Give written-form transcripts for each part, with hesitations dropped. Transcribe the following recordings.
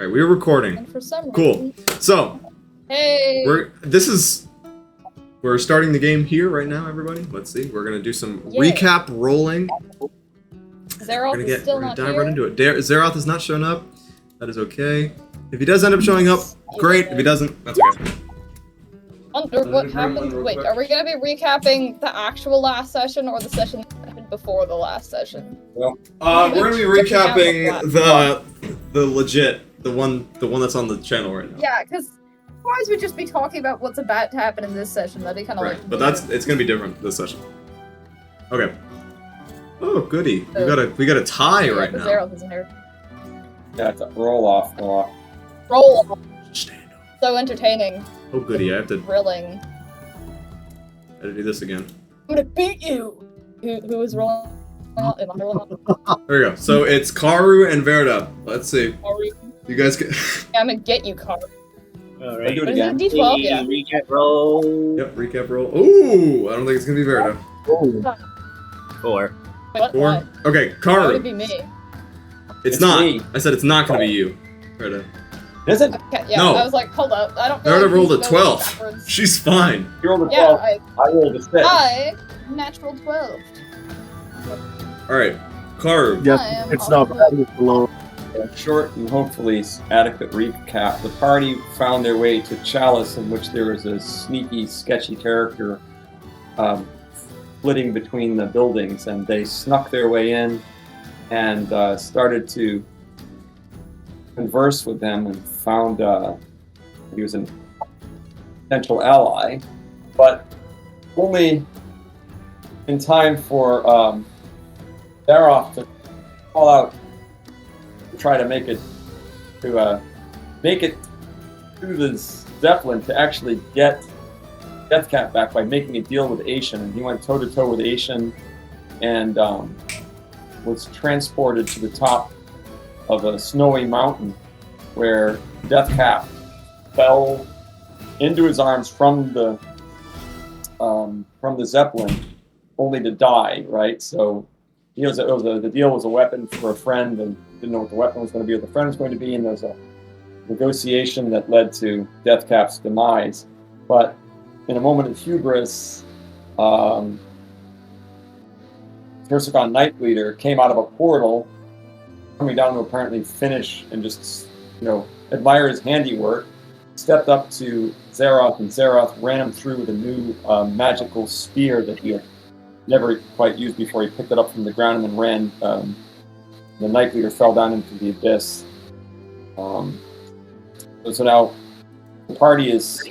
Alright, we're recording. And for some Cool. reason, So, hey, we're starting the game here right now, everybody. Let's see. We're gonna do some Yay. recap rolling. Zaroth is still We're gonna not dive here. right into it. Zaroth has not shown up. That is okay. If he does end up showing up, great. If he doesn't, that's okay. Wonder what Everyone happened. real Wait, quick. are we gonna be recapping the actual last session or the session that happened before the last session? We're gonna be recapping the legit, the one that's on the channel right now. Yeah, because otherwise we'd just be talking about what's about to happen in this session. That'd be kind of Right, like. but it's gonna be different this session. Okay. Oh, goody. So- We got a tie Yeah, right but now. Zaroth isn't here. Yeah, it's a roll off. Roll off. Stand up. So entertaining, Oh, goody. I have to thrilling. do this again. I'm gonna beat you. Who was rolling? Am I rolling? There we go. So it's Karu and Verda. Let's see. You guys get. Yeah, I'm gonna get you, Car. Alright, do it What is it? again. D12? Yeah. Recap roll. Yep, recap roll. Ooh, I don't think it's gonna be Verda. 4. Wait, what? Four. What? Okay, Why would it Karu. be me? It's It's not. me. I said it's not gonna be you. Verda. Is it? Okay, yeah, No. I was like, hold up. I don't. Verda like rolled a these 12. spells backwards. She's fine. You rolled a Yeah, 12. I I rolled a 6. natural 12. Alright, Karu. I Yes, am it's not awesome. bad. It's below. A short and hopefully adequate recap. The party found their way to Chalice, in which there was a sneaky, sketchy character flitting between the buildings, and they snuck their way in and started to converse with them and found he was a potential ally, but only in time for Zaroth to call out to try to make it to the Zeppelin to actually get Deathcap back by making a deal with Ashen. And he went toe to toe with Ashen and was transported to the top of a snowy mountain where Deathcap fell into his arms from the Zeppelin, only to die. Right, so the deal was a weapon for a friend, and didn't know what the weapon was going to be, what the friend was going to be, and there was a negotiation that led to Deathcap's demise. But in a moment of hubris, Tersigon Nightbleeder came out of a portal, coming down to apparently finish and just, admire his handiwork, stepped up to Zaroth, and Zaroth ran him through with a new magical spear that he had never quite used before. He picked it up from the ground and then ran. The Nightbleeder fell down into the abyss. So now the party is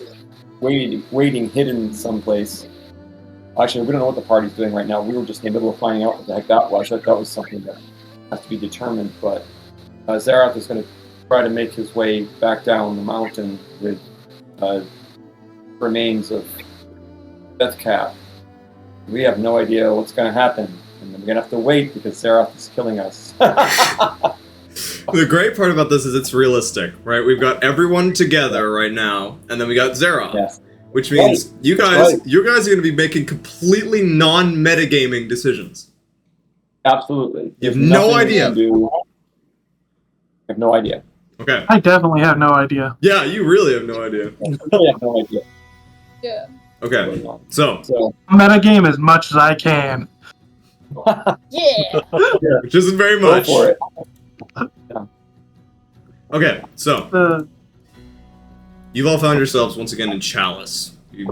waiting hidden someplace. Actually, we don't know what the party's doing right now. We were just in the middle of finding out what the heck that was. That was something that has to be determined. But Zaroth is going to try to make his way back down the mountain with remains of Deathcap. We have no idea what's going to happen. And we're going to have to wait because Zaroth is killing us. The great part about this is it's realistic, right? We've got everyone together right now, and then we got Zaroth. Yes. Which means Right. you guys Right. are going to be making completely non-metagaming decisions. Absolutely. You have There's no nothing we idea. can do. I have no idea. Okay. I definitely have no idea. Yeah, you really have no idea. I have no idea Yeah. what's Okay, going on. so, So, Metagame as much as I can. Yeah. which isn't very go much. for it. Okay, so, The you've all found yourselves once again in Chalice. We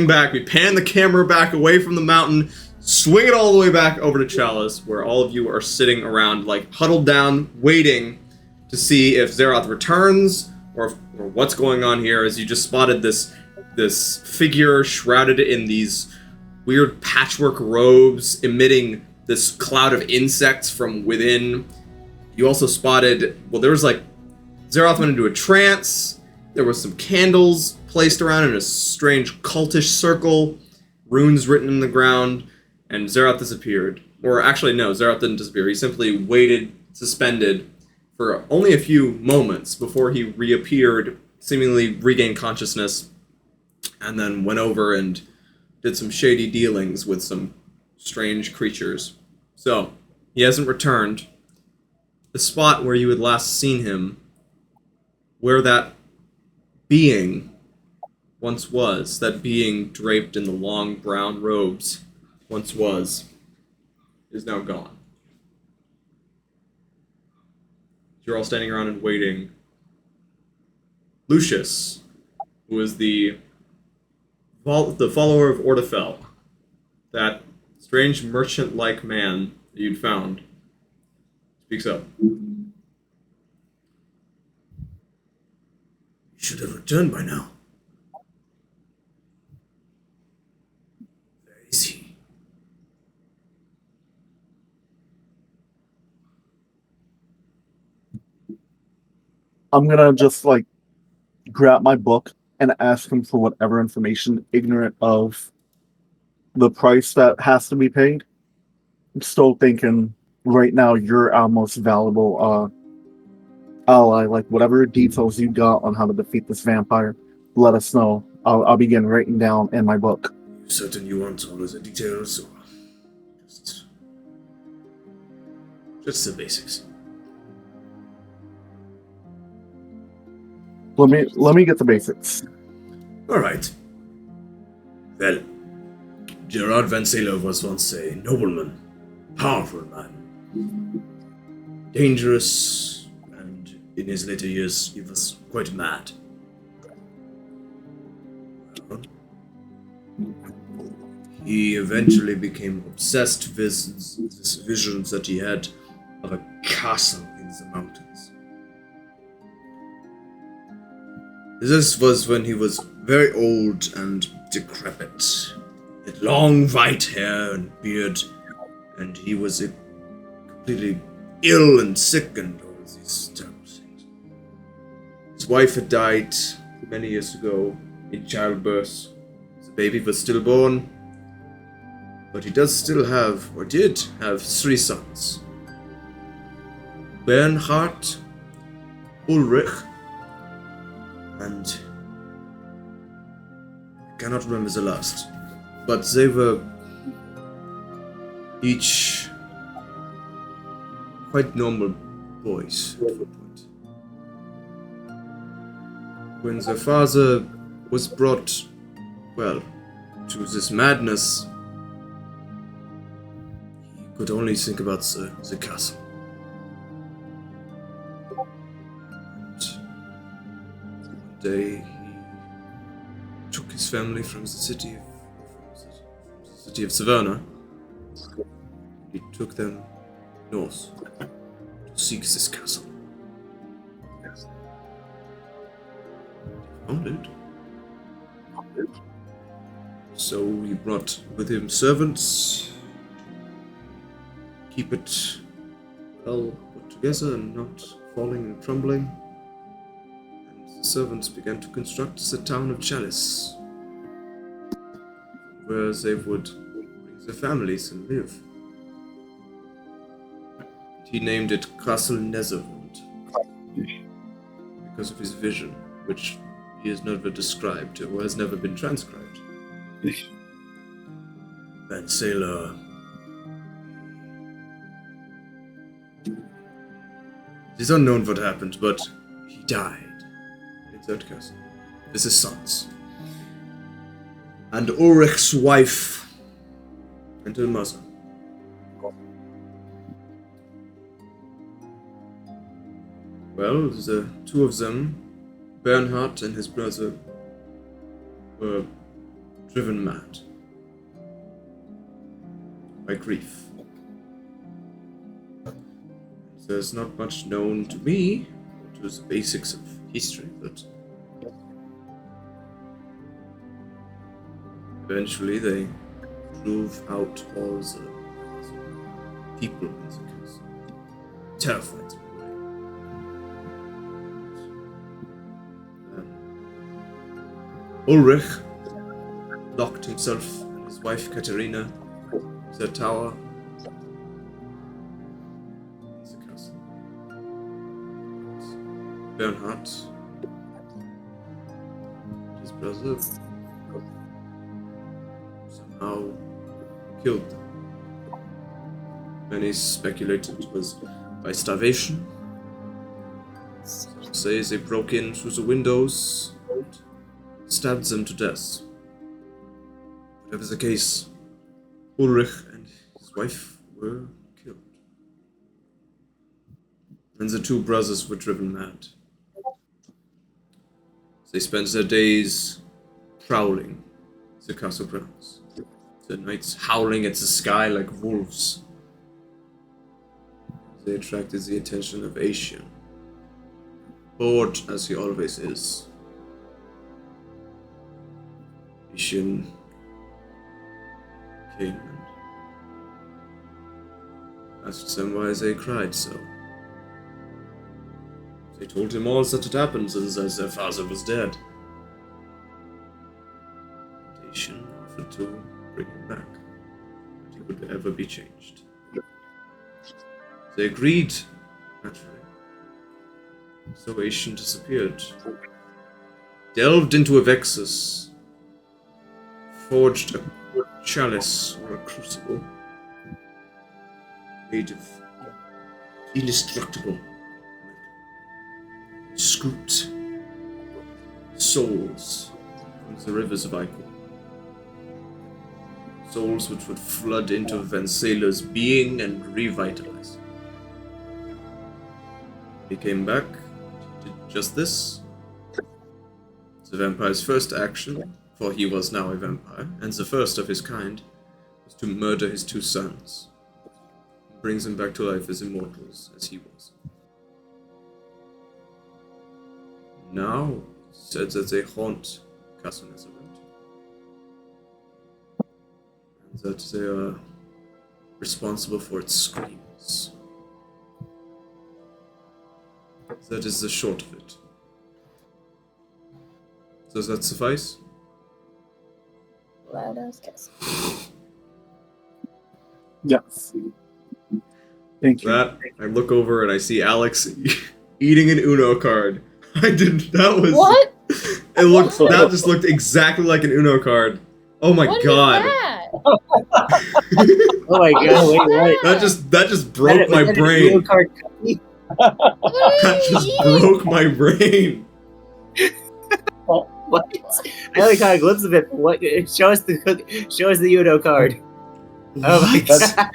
pan the camera back away from the mountain, swing it all the way back over to Chalice, where all of you are sitting around, like, huddled down, waiting to see if Zaroth returns, or what's going on here, as you just spotted this figure shrouded in these weird patchwork robes, emitting this cloud of insects from within. You also spotted, there was Zaroth went into a trance. There was some candles placed around in a strange cultish circle, runes written in the ground, and Zaroth disappeared. Or actually, no, Zaroth didn't disappear. He simply waited, suspended, for only a few moments before he reappeared, seemingly regained consciousness, and then went over and did some shady dealings with some strange creatures. So, he hasn't returned. The spot where you had last seen him where that being once was, that being draped in the long brown robes once was, is now gone. You're all standing around and waiting. Lucius, who is the follower of Ordefel, that strange merchant-like man that you'd found, speaks up. You should have returned by now. Where is he? I'm gonna just like grab my book and ask him for whatever information, ignorant of the price that has to be paid. I'm still thinking right now you're our most valuable ally. Like whatever details you got on how to defeat this vampire, let us know. I'll begin writing down in my book. You certain you want all of the details, or just the basics? Let me get the basics. All right. Well, Gerard Van Salo was once a nobleman, powerful man, dangerous, and in his later years he was quite mad. Well, he eventually became obsessed with these visions that he had of a castle in the mountains. This was when he was very old and decrepit. He had long white hair and beard, and he was completely ill and sick and all these terrible things. His wife had died many years ago in childbirth. The baby was stillborn, but he does still have, or did have, 3 sons. Bernhard, Ulrich, and I cannot remember the last, but they were each quite normal boys at one point. When their father was brought, well, to this madness, he could only think about the castle. Day he took his family from the city of Savannah. He took them north to seek this castle. Found it. So he brought with him servants, keep it well put together and not falling and crumbling. Servants began to construct the town of Chalice, where they would bring their families and live. He named it Castle Netherwood because of his vision, which he has never described or has never been transcribed. Van Sailor. It is unknown what happened, but he died. Third castle. This is sons. And Ulrich's wife and her mother. Well, the 2 of them, Bernhard and his brother, were driven mad by grief. There's not much known to me, to the basics of history, but eventually they drove out all the people in the castle, terrified them away. Ulrich locked himself and his wife Katerina in their tower in the castle. Bernhard, his brother, somehow killed them. Many speculated it was by starvation. Say they broke in through the windows, stabbed them to death. Whatever the case, Ulrich and his wife were killed. And the two brothers were driven mad. They spent their days prowling the castle grounds, the nights howling at the sky like wolves. They attracted the attention of Asian, bored as he always is. Asian came and asked them why they cried so. They told him all that had happened and that their father was dead. Asian offered to bring him back, that he would ever be changed. They agreed, naturally. So Asian disappeared, delved into a Vexus, forged a chalice or a crucible made of indestructible, scooped souls from the rivers of Icor. Souls which would flood into Vansela's being and revitalize. He came back, did just this. The vampire's first action, for he was now a vampire, and the first of his kind, was to murder his two sons. He brings them back to life as immortals, as he was. Now, said that they haunt Castle Nezareth, and that they are responsible for its screams. That is the short of it. Does that suffice? Loud ass kiss. Yes. Thank you. That, I look over and I see Alex eating an Uno card. That was... What? It looked, that just looked exactly like an Uno card. Oh my What god. is that? Oh my god, wait. That just broke my brain. That just broke my brain. What? I only caught a glimpse of it. What? Show us the Uno card. Oh my god.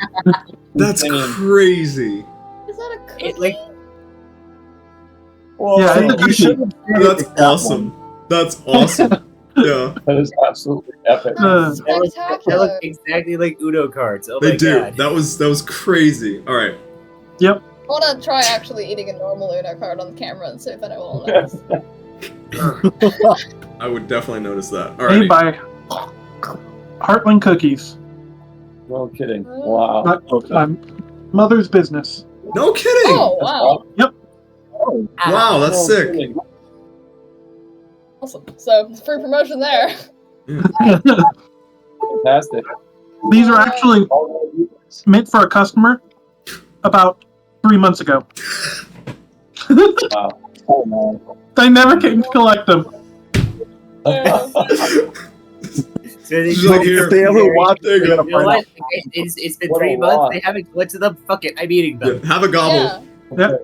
That's crazy. Is that a cookie? It, like- Well, Yeah, I think you should have That's awesome. That's awesome. Yeah. That is absolutely epic. They look Spectacular. exactly like Uno cards. Oh They my do. god. That was crazy. Alright. Yep. I want to try actually eating a normal Uno card on the camera and see if anyone will notice. I would definitely notice that. Made Alright. by Heartland Cookies. No kidding. Wow. Mother's business. No kidding! Oh, wow. Wow, that's No sick. kidding. Awesome. So, free promotion there. Fantastic. These are actually meant for a customer about 3 months ago. Wow. Oh, man. They never came to collect them. So they Just like here. If they ever watch There you it, go. You know what? It's been What a 3 months. lot. They haven't collected them. Fuck it. I'm eating them. Yeah, have a gobble. Yeah.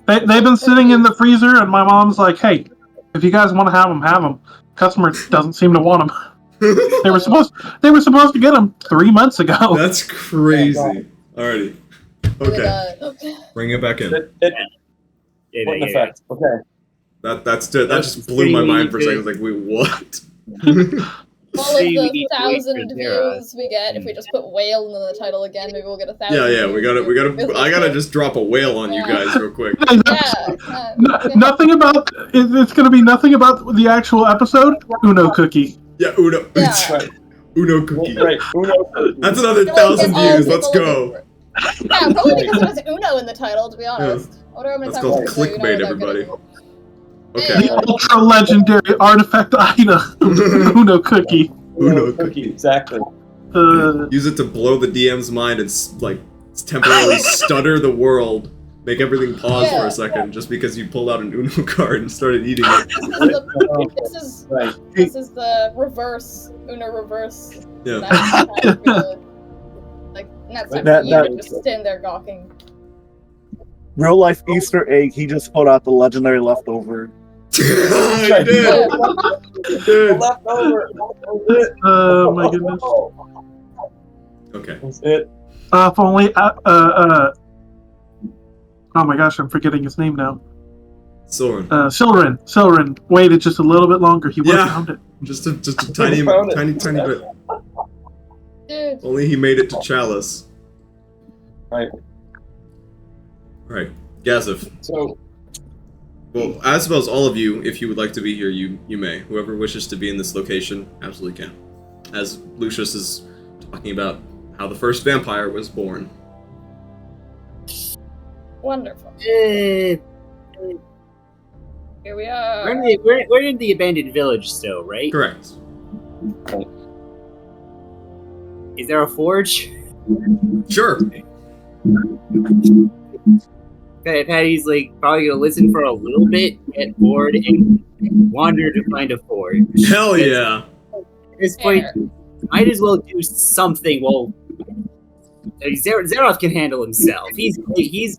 They've been sitting in the freezer, and my mom's like, "Hey, if you guys want to have them, have them." Customer doesn't seem to want them. They were supposed to get them 3 months ago. That's crazy. Alrighty. Okay. Okay. Bring it back in. What an effect. Okay. That just blew my mind for a second. I was like, wait, what? All of See, we the need to wait 1,000 for Zara. views we get, if we just put whale in the title again, maybe we'll get 1,000. Yeah, we gotta. views. I gotta just drop a whale on you guys real quick. Yeah. Nothing about it's going to be nothing about the actual episode. Uno cookie. Yeah, Uno. Yeah. Right. Uno cookie. Right. Uno. That's another Don't get 1,000 all views. people Let's looking go. for it. Yeah, probably because it was Uno in the title, to be honest. I wonder how many That's times called we say Uno clickbait, without everybody. getting- Okay. Yeah. The ultra legendary artifact item. Uno cookie. Uno cookie. Exactly. Use it to blow the DM's mind and temporarily stutter the world. Make everything pause for Yeah. a second just because you pulled out an Uno card and started eating it. Right. This is the reverse Uno reverse. Yeah. That's like next time That- you that- would just stand there gawking. Real life Easter egg. He just pulled out the legendary leftover. You did. Dude. Leftover. Oh my goodness. Okay. That's it. If only. Oh my gosh, I'm forgetting his name now. Soren. Silrin waited just a little bit longer. He would have Yeah. found it. Just a tiny Found it. tiny bit. Dude. Only he made it to Chalice. Right. Right. Gazif. So, Well, I suppose all of you, if you would like to be here, you may. Whoever wishes to be in this location absolutely can. As Lucius is talking about how the first vampire was born. Wonderful. We're Here we are. in the abandoned village still, right? Correct. Is there a forge? Sure. Patty's like probably gonna listen for a little bit, get bored, and wander to find a forge. Hell yeah. At this point, might as well do something. Well, Zaroth can handle himself. He's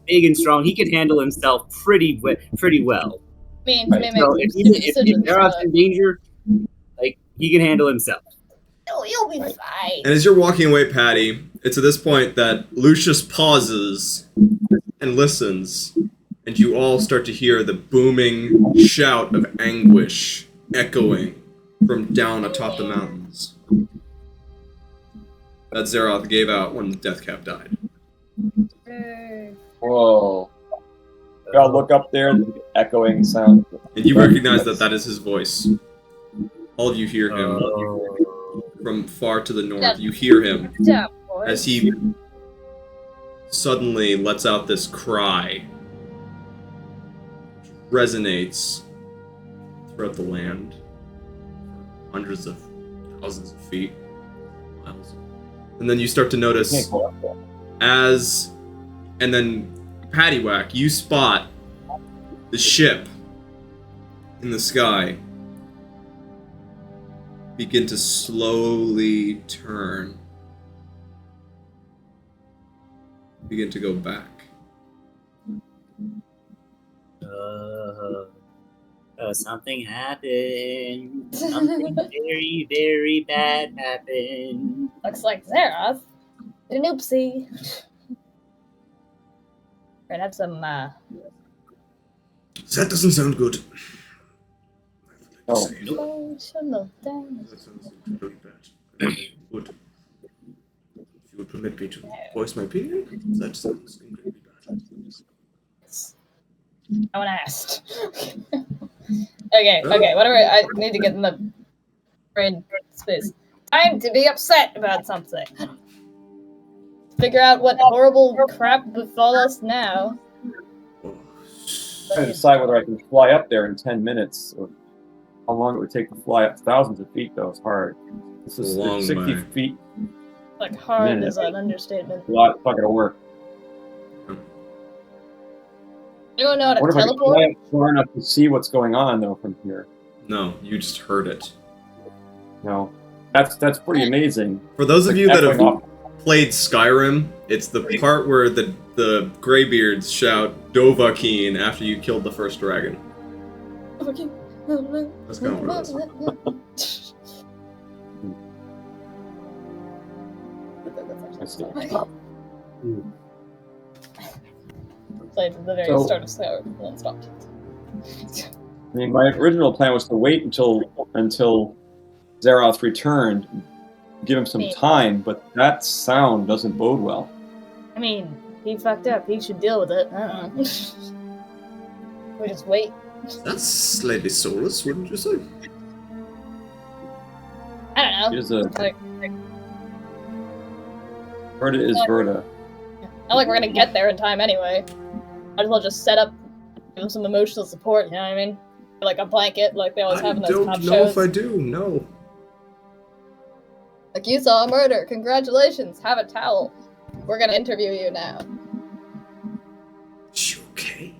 big and strong. He can handle himself pretty well. I mean, Right. they make So if stupid decisions. Zaroth's in danger, like he can handle himself. You'll be fine. And as you're walking away, Patty, it's at this point that Lucius pauses and listens, and you all start to hear the booming shout of anguish echoing from down atop the mountains that Zaroth gave out when Deathcap died. whoa. Gotta look up there, the echoing sound. And you recognize that that is his voice. All of you hear him from far to the north. You hear him Yeah, boy. as he suddenly lets out this cry, which resonates throughout the land, hundreds of thousands of feet, miles. And then you start to notice Can't go up there. and then Paddywhack, you spot the ship in the sky begin to slowly turn. Begin to go back. Something happened. Something very, very bad happened. Looks like Zaroth did an oopsie. We're gonna have some, That doesn't sound good. Oh. emotional damage. That sounds very bad. Would if you would permit me to voice my opinion, that sounds incredibly bad. No one asked. Okay, whatever. I need to get in the brain space. Time to be upset about something. Figure out what horrible crap befall us now. Oh, Trying to decide whether I can fly up there in 10 minutes, or how long it would take to fly up thousands of feet, though. It's hard. This is Long 60 way. feet. Like, hard Minute. is an understatement. A lot. It's not gonna work. Anyone know how to What if I can teleport? fly up far enough to see what's going on, though, from here? no, you just heard it. No. That's pretty amazing. For those of you that Echoing have off. played Skyrim, it's the part where the Greybeards shout Dovahkiin after you killed the first dragon. Okay. That's kind of what it is. I see. Played at the very So- start of Skyrim and then stopped. I mean, my original plan was to wait until Zaroth returned, give him some Yeah. time, but that sound doesn't bode well. I mean, he fucked up. He should deal with it. I don't know. We just wait. That's slightly soulless, wouldn't you say? I don't know. Here's a Like, Verta is Verta. not like we're gonna get there in time anyway. Might as well just set up, give him some emotional support. You know what I mean? Like a blanket, like they always have I in those don't top know shows. if I do, no. Like, you saw a murder. Congratulations. Have a towel. We're gonna interview you now. Is you okay?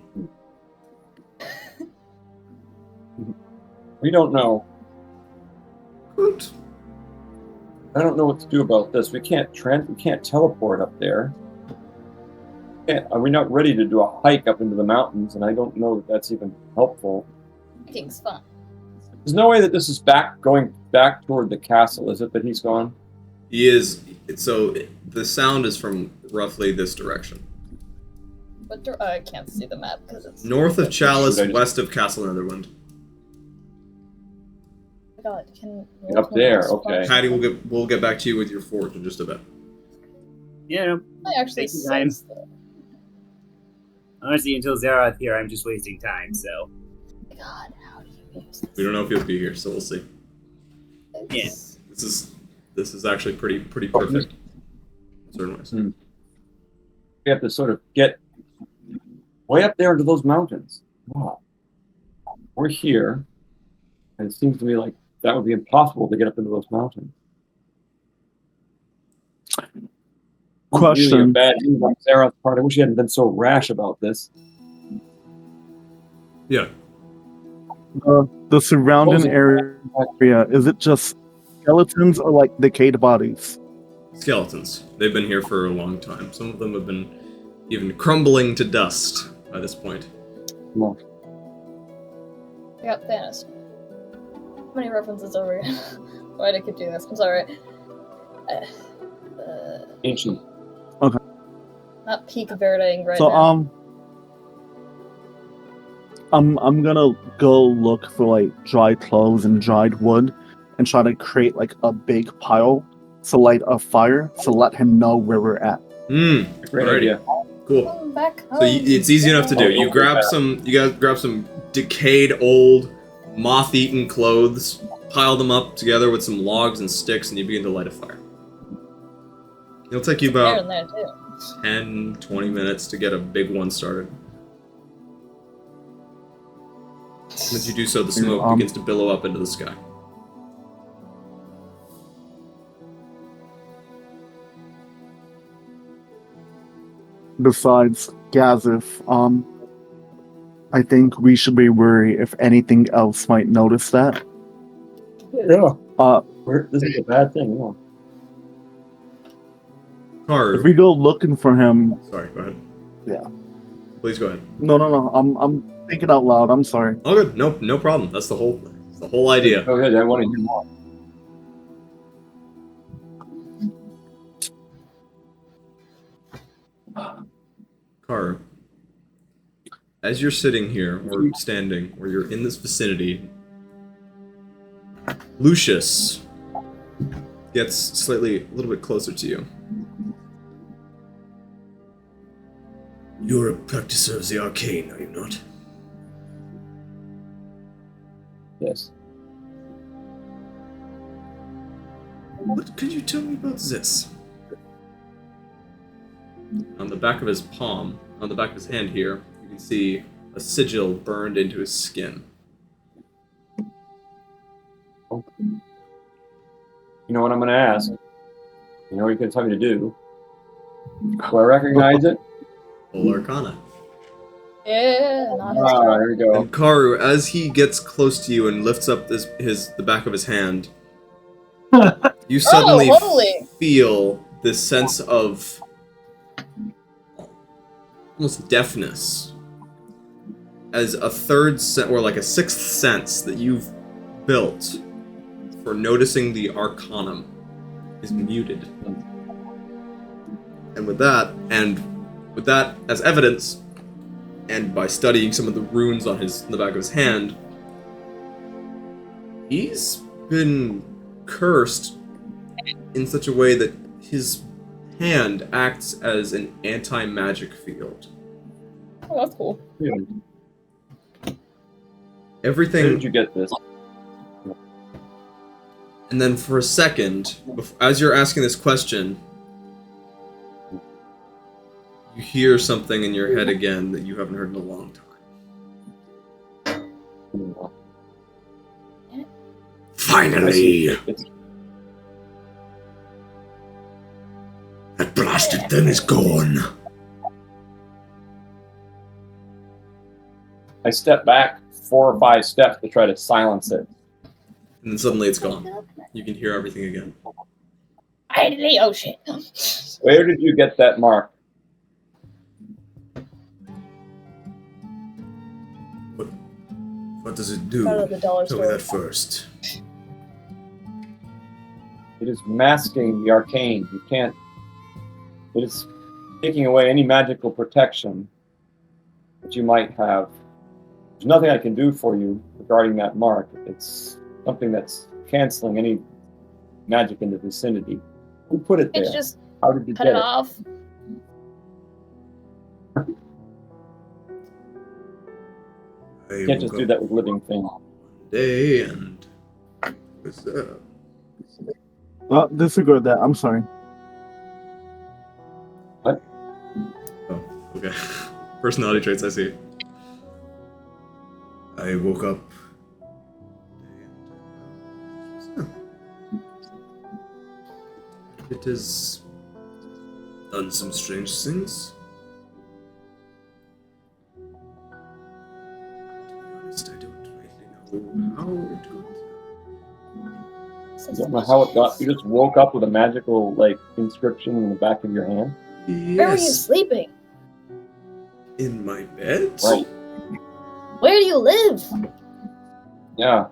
We don't know. Good. I don't know what to do about this. We can't teleport up there. We're not ready to do a hike up into the mountains, and I don't know that that's even helpful. Hiking's fun. There's no way that this is going back toward the castle, is it? That he's gone. He is. So the sound is from roughly this direction. I can't see the map because it's North of Chalice, Should I just- west of Castle Netherwind. Oh my God, can Up there, okay. Patty, we'll get back to you with your fort in just a bit. Yeah, no, I actually Take your time. sense that. honestly, until Zaroth here, I'm just wasting time. So God, how do you use this? We don't know if he'll be here, so we'll see. It's- This is actually pretty perfect. In certain ways. We have to sort of get way up there into those mountains. Wow. We're here, and it seems to me like that would be impossible to get up into those mountains. Question. Really a bad move on Zaroth's part. I wish he hadn't been so rash about this. Yeah. The surrounding Closing. area, is it just skeletons or like decayed bodies? Skeletons. They've been here for a long time. Some of them have been even crumbling to dust by this point. Well, I got Thanos. How many references over here? Why did I keep doing this? I'm sorry. ancient. Not peak Verdaing right So now. I'm gonna go look for like dried clothes and dried wood and try to create like a big pile to light a fire to let him know where we're at. Great Alrighty. idea. Cool. Come back home. So it's easy enough to do. You guys grab some decayed, old, moth-eaten clothes, pile them up together with some logs and sticks, and you begin to light a fire. It'll take you There about and there too. 10, 20 minutes to get a big one started. As you do so, the smoke begins to billow up into the sky. Besides Gazif, I think we should be worried if anything else might notice that. Yeah. Uh, This is a bad thing. Yeah. Karu. if we go looking for him, Sorry, go ahead. Yeah. Please go ahead. no, I'm thinking out loud. I'm sorry. Oh, good. No problem. That's the whole idea. Go ahead. I want to hear more. Karu. As you're sitting here, or standing, or you're in this vicinity, Lucius gets a little bit closer to you. You're a practicer of the arcane, are you not? Yes. What could you tell me about this? On the back of his palm, on the back of his hand here, you can see a sigil burned into his skin. You know what I'm going to ask? You know what you're going to tell me to do? Do I recognize it? Full Arcana. Yeah, not his There we go. And Karu, as he gets close to you and lifts up the back of his hand, you suddenly holy. feel this sense of almost deafness, as a third sense, or like a sixth sense that you've built for noticing the Arcanum is muted. And with that as evidence, and by studying some of the runes on the back of his hand, he's been cursed in such a way that his hand acts as an anti-magic field. Oh, that's cool. Where Everything, did you get this? and then for a second, as you're asking this question, you hear something in your head again that you haven't heard in a long time. Finally! That blasted thing is gone. I step back 4 or 5 steps to try to silence it. And then suddenly it's gone. You can hear everything again. Finally, oh shit. Where did you get that mark? What does it do? Out of the dollar Tell me store. that first. It is masking the arcane. You can't. It is taking away any magical protection that you might have. There's nothing I can do for you regarding that mark. It's something that's canceling any magic in the vicinity. Who put it there? It's just How did you cut get it it? off. I You can't just woke do up that with living things. one day and was Disregard that. I'm sorry. oh, okay. Personality traits, I see. I woke up it has done some strange things. To be honest, I don't really know how it got You don't know how it got. You just woke up with a magical inscription in the back of your hand. there. Where were you Yes, sleeping? in my bed. Right. Where do you live? Yeah.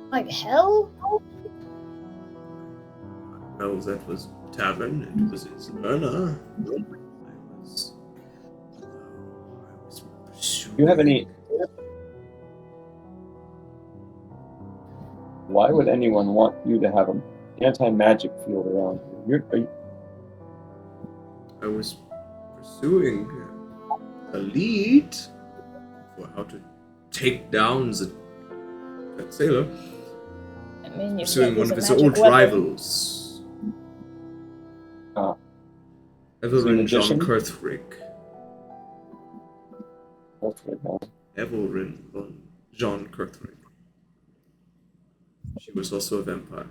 Like hell? Well, that was tavern. It was in Smyrna. I was pursuing. Do you have any? Why would anyone want you to have an anti-magic field around you? I was pursuing a lead for how to take down that sailor. I mean, you Pursuing can't one use of a his magic old weapon. rivals. Is he a Evelyn magician? John Kurthrick. Okay, no. Evelyn von John Kurthrick. She was also a vampire.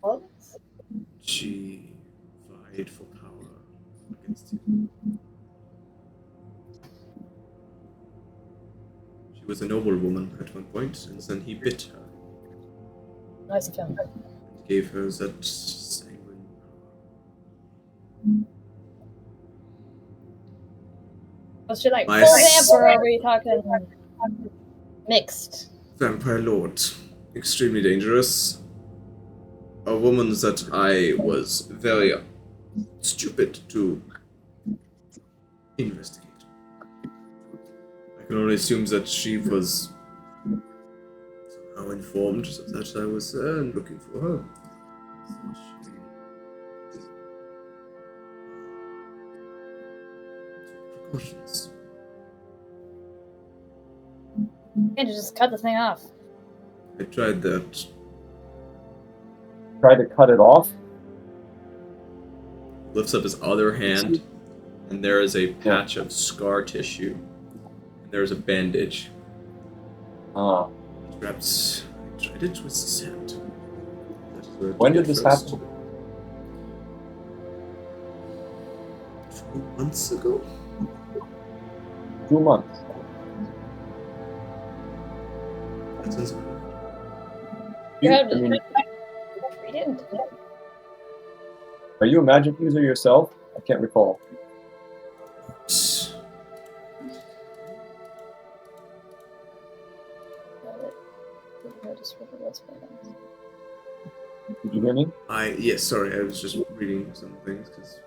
What? She vied for power against him. She was a noble woman at one point, and then he bit her Nice of him. and gave her that sanguine Was she like My full s- vamp or are we talking mixed? vampire lord. Extremely dangerous. A woman that I was very stupid to investigate. I can only assume that she was somehow informed that I was there and looking for her. That she took precautions. Can't you just cut the thing off? I tried that. Try to cut it off. Lifts up his other hand, and there is a patch of scar tissue. And there's a bandage. Ah. Perhaps I tried to twist his hand. That is where it When did did this first. happen? 2 months ago? 2 months. That sounds about You You- have I mean, treated? are you a magic user yourself? I can't recall. right. Did you hear me? Yes, sorry, I was just reading some things because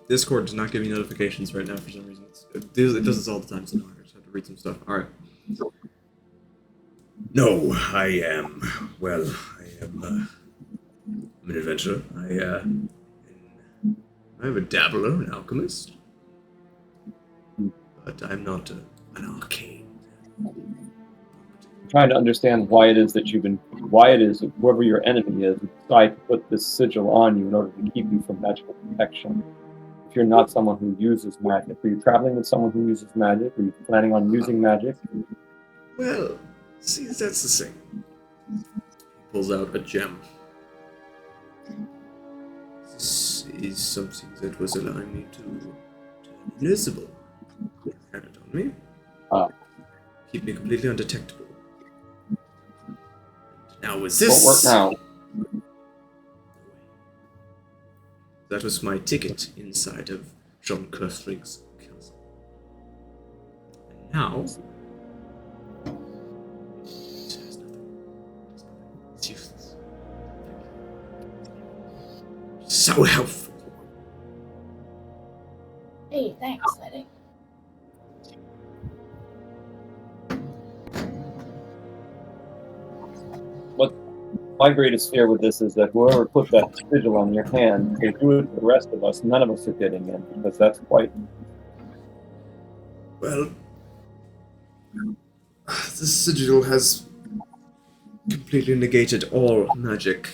Discord does not give me notifications right now for some reason. It does this all the time, so I just have to read some stuff. Alright. No, I am I'm an adventurer. I'm a dabbler, an alchemist. But I'm not an arcane. I'm trying to understand why it is that whoever your enemy is, decide to put this sigil on you in order to keep you from magical protection. If you're not someone who uses magic, are you traveling with someone who uses magic? Are you planning on using magic? Well, see, that's the thing. He pulls out a gem. This is something that was allowing me to turn invisible. I had it on me. Keep me completely undetectable. Now with Won't work this... now. That was my ticket inside of John Kersling's castle. And now, there's nothing. It's useless. So helpful. Hey, thanks, Letty. My greatest fear with this is that whoever put that sigil on your hand, they do it to the rest of us. None of us are getting in because that's quite. Well, the sigil has completely negated all magic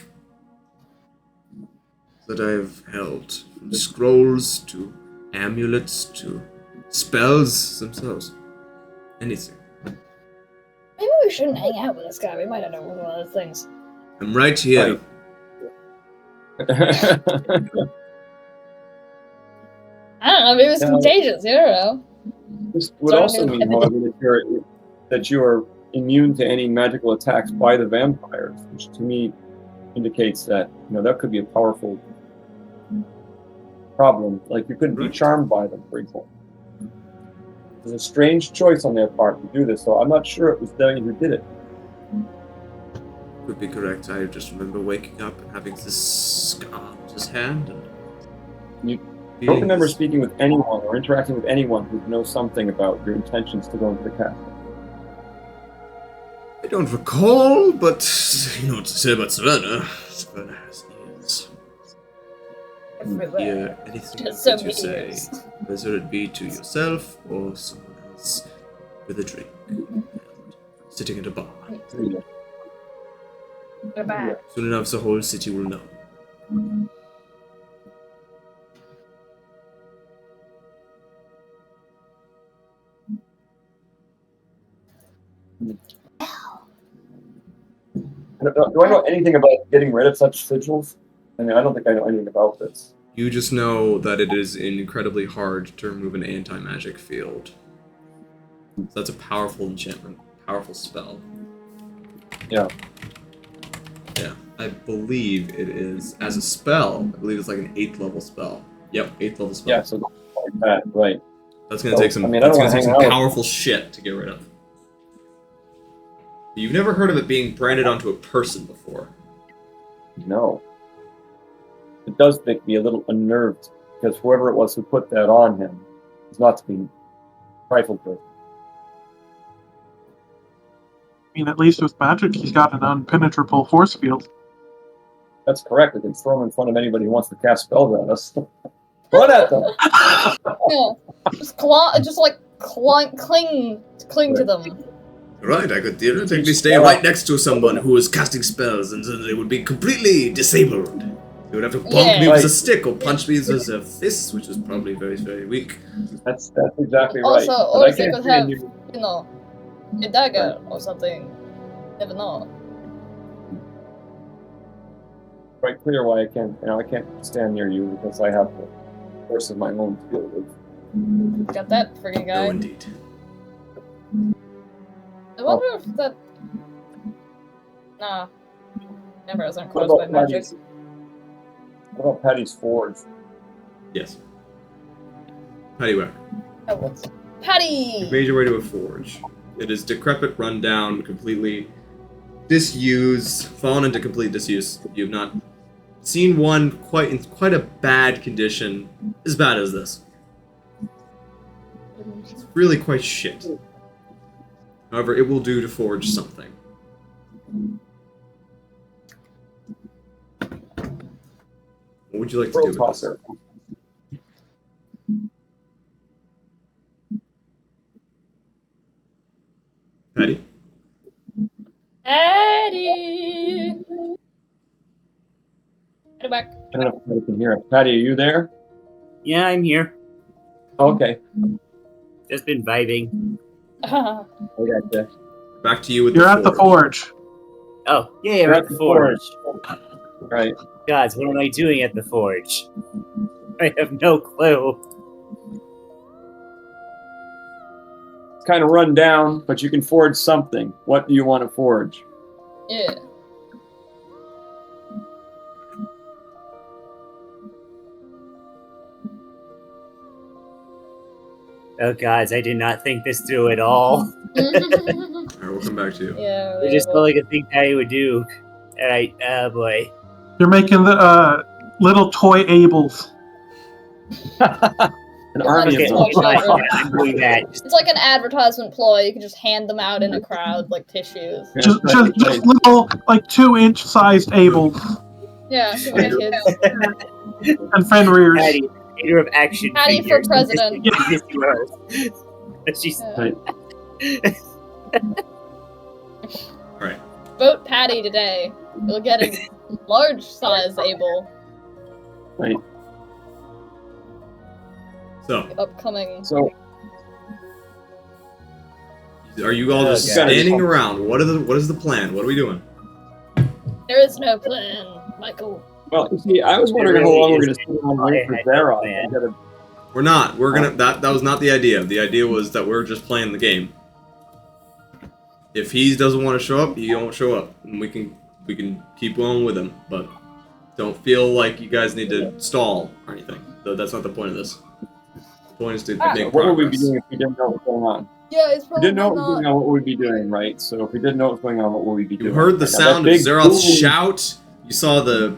that I have held, from scrolls to amulets to spells themselves. Anything. Maybe we shouldn't hang out with this guy. We might end up with one of those things. I'm right here. I don't know. Maybe it's contagious. You don't know. This would also mean, however, that you are immune to any magical attacks by the vampires, which to me indicates that that could be a powerful problem. Like you couldn't be charmed by them, for example. It's a strange choice on their part to do this, so I'm not sure it was they who did it. Could be correct. I just remember waking up and having this scar on his hand. And you don't remember speaking with anyone or interacting with anyone who knows something about your intentions to go into the castle. I don't recall, but you know what to say about Savannah. Savannah has ears. Hear anything Just so that you say, ears. whether it be to yourself or someone else with a drink and sitting at a bar. Goodbye. Soon enough, the whole city will know. Do I know anything about getting rid of such sigils? I mean, I don't think I know anything about this. You just know that it is incredibly hard to remove an anti-magic field. So that's a powerful enchantment, powerful spell. Yeah. Yeah, I believe it is, as a spell, I believe it's like an 8th level spell. Yep, 8th level spell. Yeah, so like that, right. That's gonna take some, I mean, that's I gonna don't take wanna some hang out powerful shit to get rid of. You've never heard of it being branded onto a person before. No. It does make me a little unnerved, because whoever it was who put that on him is not to be trifled with. I mean, at least with magic, he's got an unpenetrable force field. That's correct. We can throw him in front of anybody who wants to cast spells at us. Run at them! Yeah. Just cling to them. Right, I could theoretically stay right next to someone who is casting spells, and then they would be completely disabled. They would have to bonk me with a stick or punch me with a fist, which is probably very, very weak. That's exactly Also, right. or But I they can't could see have, you. a dagger or something. Never know. Quite clear why I can't stand near you because I have the force of my own to deal with. Got that freaking guy. No, indeed. I wonder if that. Nah. Embers aren't What caused by about magic. Patty's Forge? Yes. Paddywhack. Patty! You've made your way to a forge. It is decrepit, run down, completely disused, fallen into complete disuse. You've not seen one in quite a bad condition, as bad as this. It's really quite shit. However, it will do to forge something. What would you like to do with this? Patty? Patty! Get back. I don't know if I can hear it. Patty, are you there? Yeah, I'm here. Okay. Just been vibing. I got you. Back to you with You're at the forge. Oh, yeah, we're at the forge. Right. Guys, what am I doing at the forge? I have no clue. It's kind of run down, but you can forge something. What do you want to forge? Yeah. Oh gods, I did not think this through at all. Alright, we'll come back to you. Yeah, It just felt like a thing Patty would do. And oh boy. You're making the little toy Ables. An army Okay, of well, them. sure. I'm doing that. It's like an advertisement ploy. You can just hand them out in a crowd like tissues. Just little, like 2-inch sized Ables Yeah, give it to kids. and Fenrir's. Patty, leader of action Patty for figures. president. This world. She's Alright. Vote Patty today. You'll get a large size Able. Right. So, Upcoming. So are you all just Okay. standing around? What is the plan? What are we doing? There is no plan, Michael. well, you see, I was wondering how long we're going to sit around waiting for Zaroth. We gotta- We're not. We're gonna. That was not the idea. The idea was that we're just playing the game. If he doesn't want to show up, he won't show up, and we can keep going with him. But don't feel like you guys need to stall or anything. Though that's not the point of this. The point is to make What would we be progress. doing if we didn't know what was going on? Yeah, it's If we probably didn't know what was going not. on, what would we be doing, right? So if we didn't know what was going on, what would we be doing? You heard the Now, that sound of big Zaroth's boom- shout. You saw the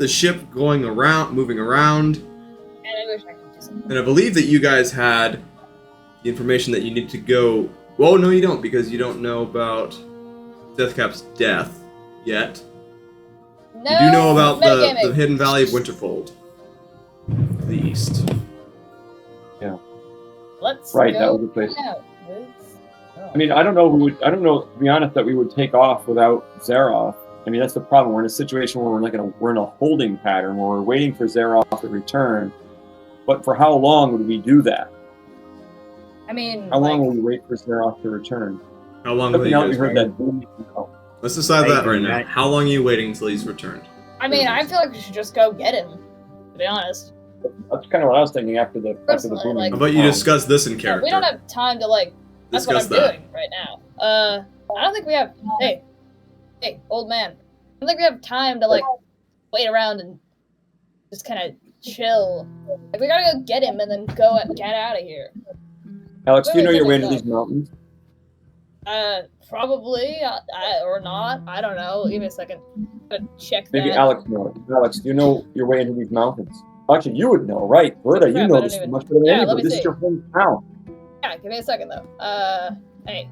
ship going around, moving around. And I wish I could do something. And I believe that you guys had the information that you need to go. Well, no, you don't, because you don't know about Deathcap's death yet. No, You do know about the metagaming. hidden valley of Winterfold to the east. Let's Right, go that was the place. now. Let's go. I mean, I don't know. I don't know. To be honest, that we would take off without Zaroth. I mean, that's the problem. We're in a situation where we're in a holding pattern where we're waiting for Zaroth to return. But for how long would we do that? I mean, How long like, will we wait for Zaroth to return? How long will Something you else we guys heard wait? that boom. Oh, Let's decide that right now. Right. How long are you waiting until he's returned? I mean, I feel like we should just go get him. To be honest, that's kind of what I was thinking after the Personally, booming. like- How about you discuss this in yeah, character? we don't have time to like. That's Discuss what I'm that. doing right now. I don't think we have. Hey, old man. I don't think we have time to like wait around and just kind of chill. Like we gotta go get him and then get out of here. Alex, do you know your way Wait, into these mountains? Probably or not. I don't know. Give me a second. Gotta check Maybe that. Alex knows. Alex, do you know your way into these mountains? Actually, you would know, right? Berta, Crap, you I know don't this even- much better than Yeah, let anybody. me This see. is your hometown. Yeah, give me a second though. Hey,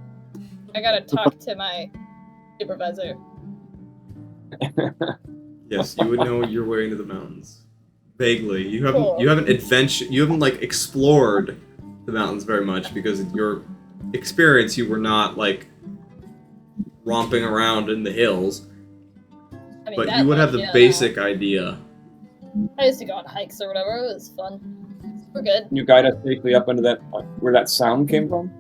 I gotta talk to my supervisor. Yes, you would know your way into the mountains. Vaguely. You Cool. haven't like explored the mountains very much because in your experience you were not like romping around in the hills. I mean, But that you would have much, the yeah. basic idea. I used to go on hikes or whatever. It was fun. We're good. Can you guide us safely up into that where that sound came from?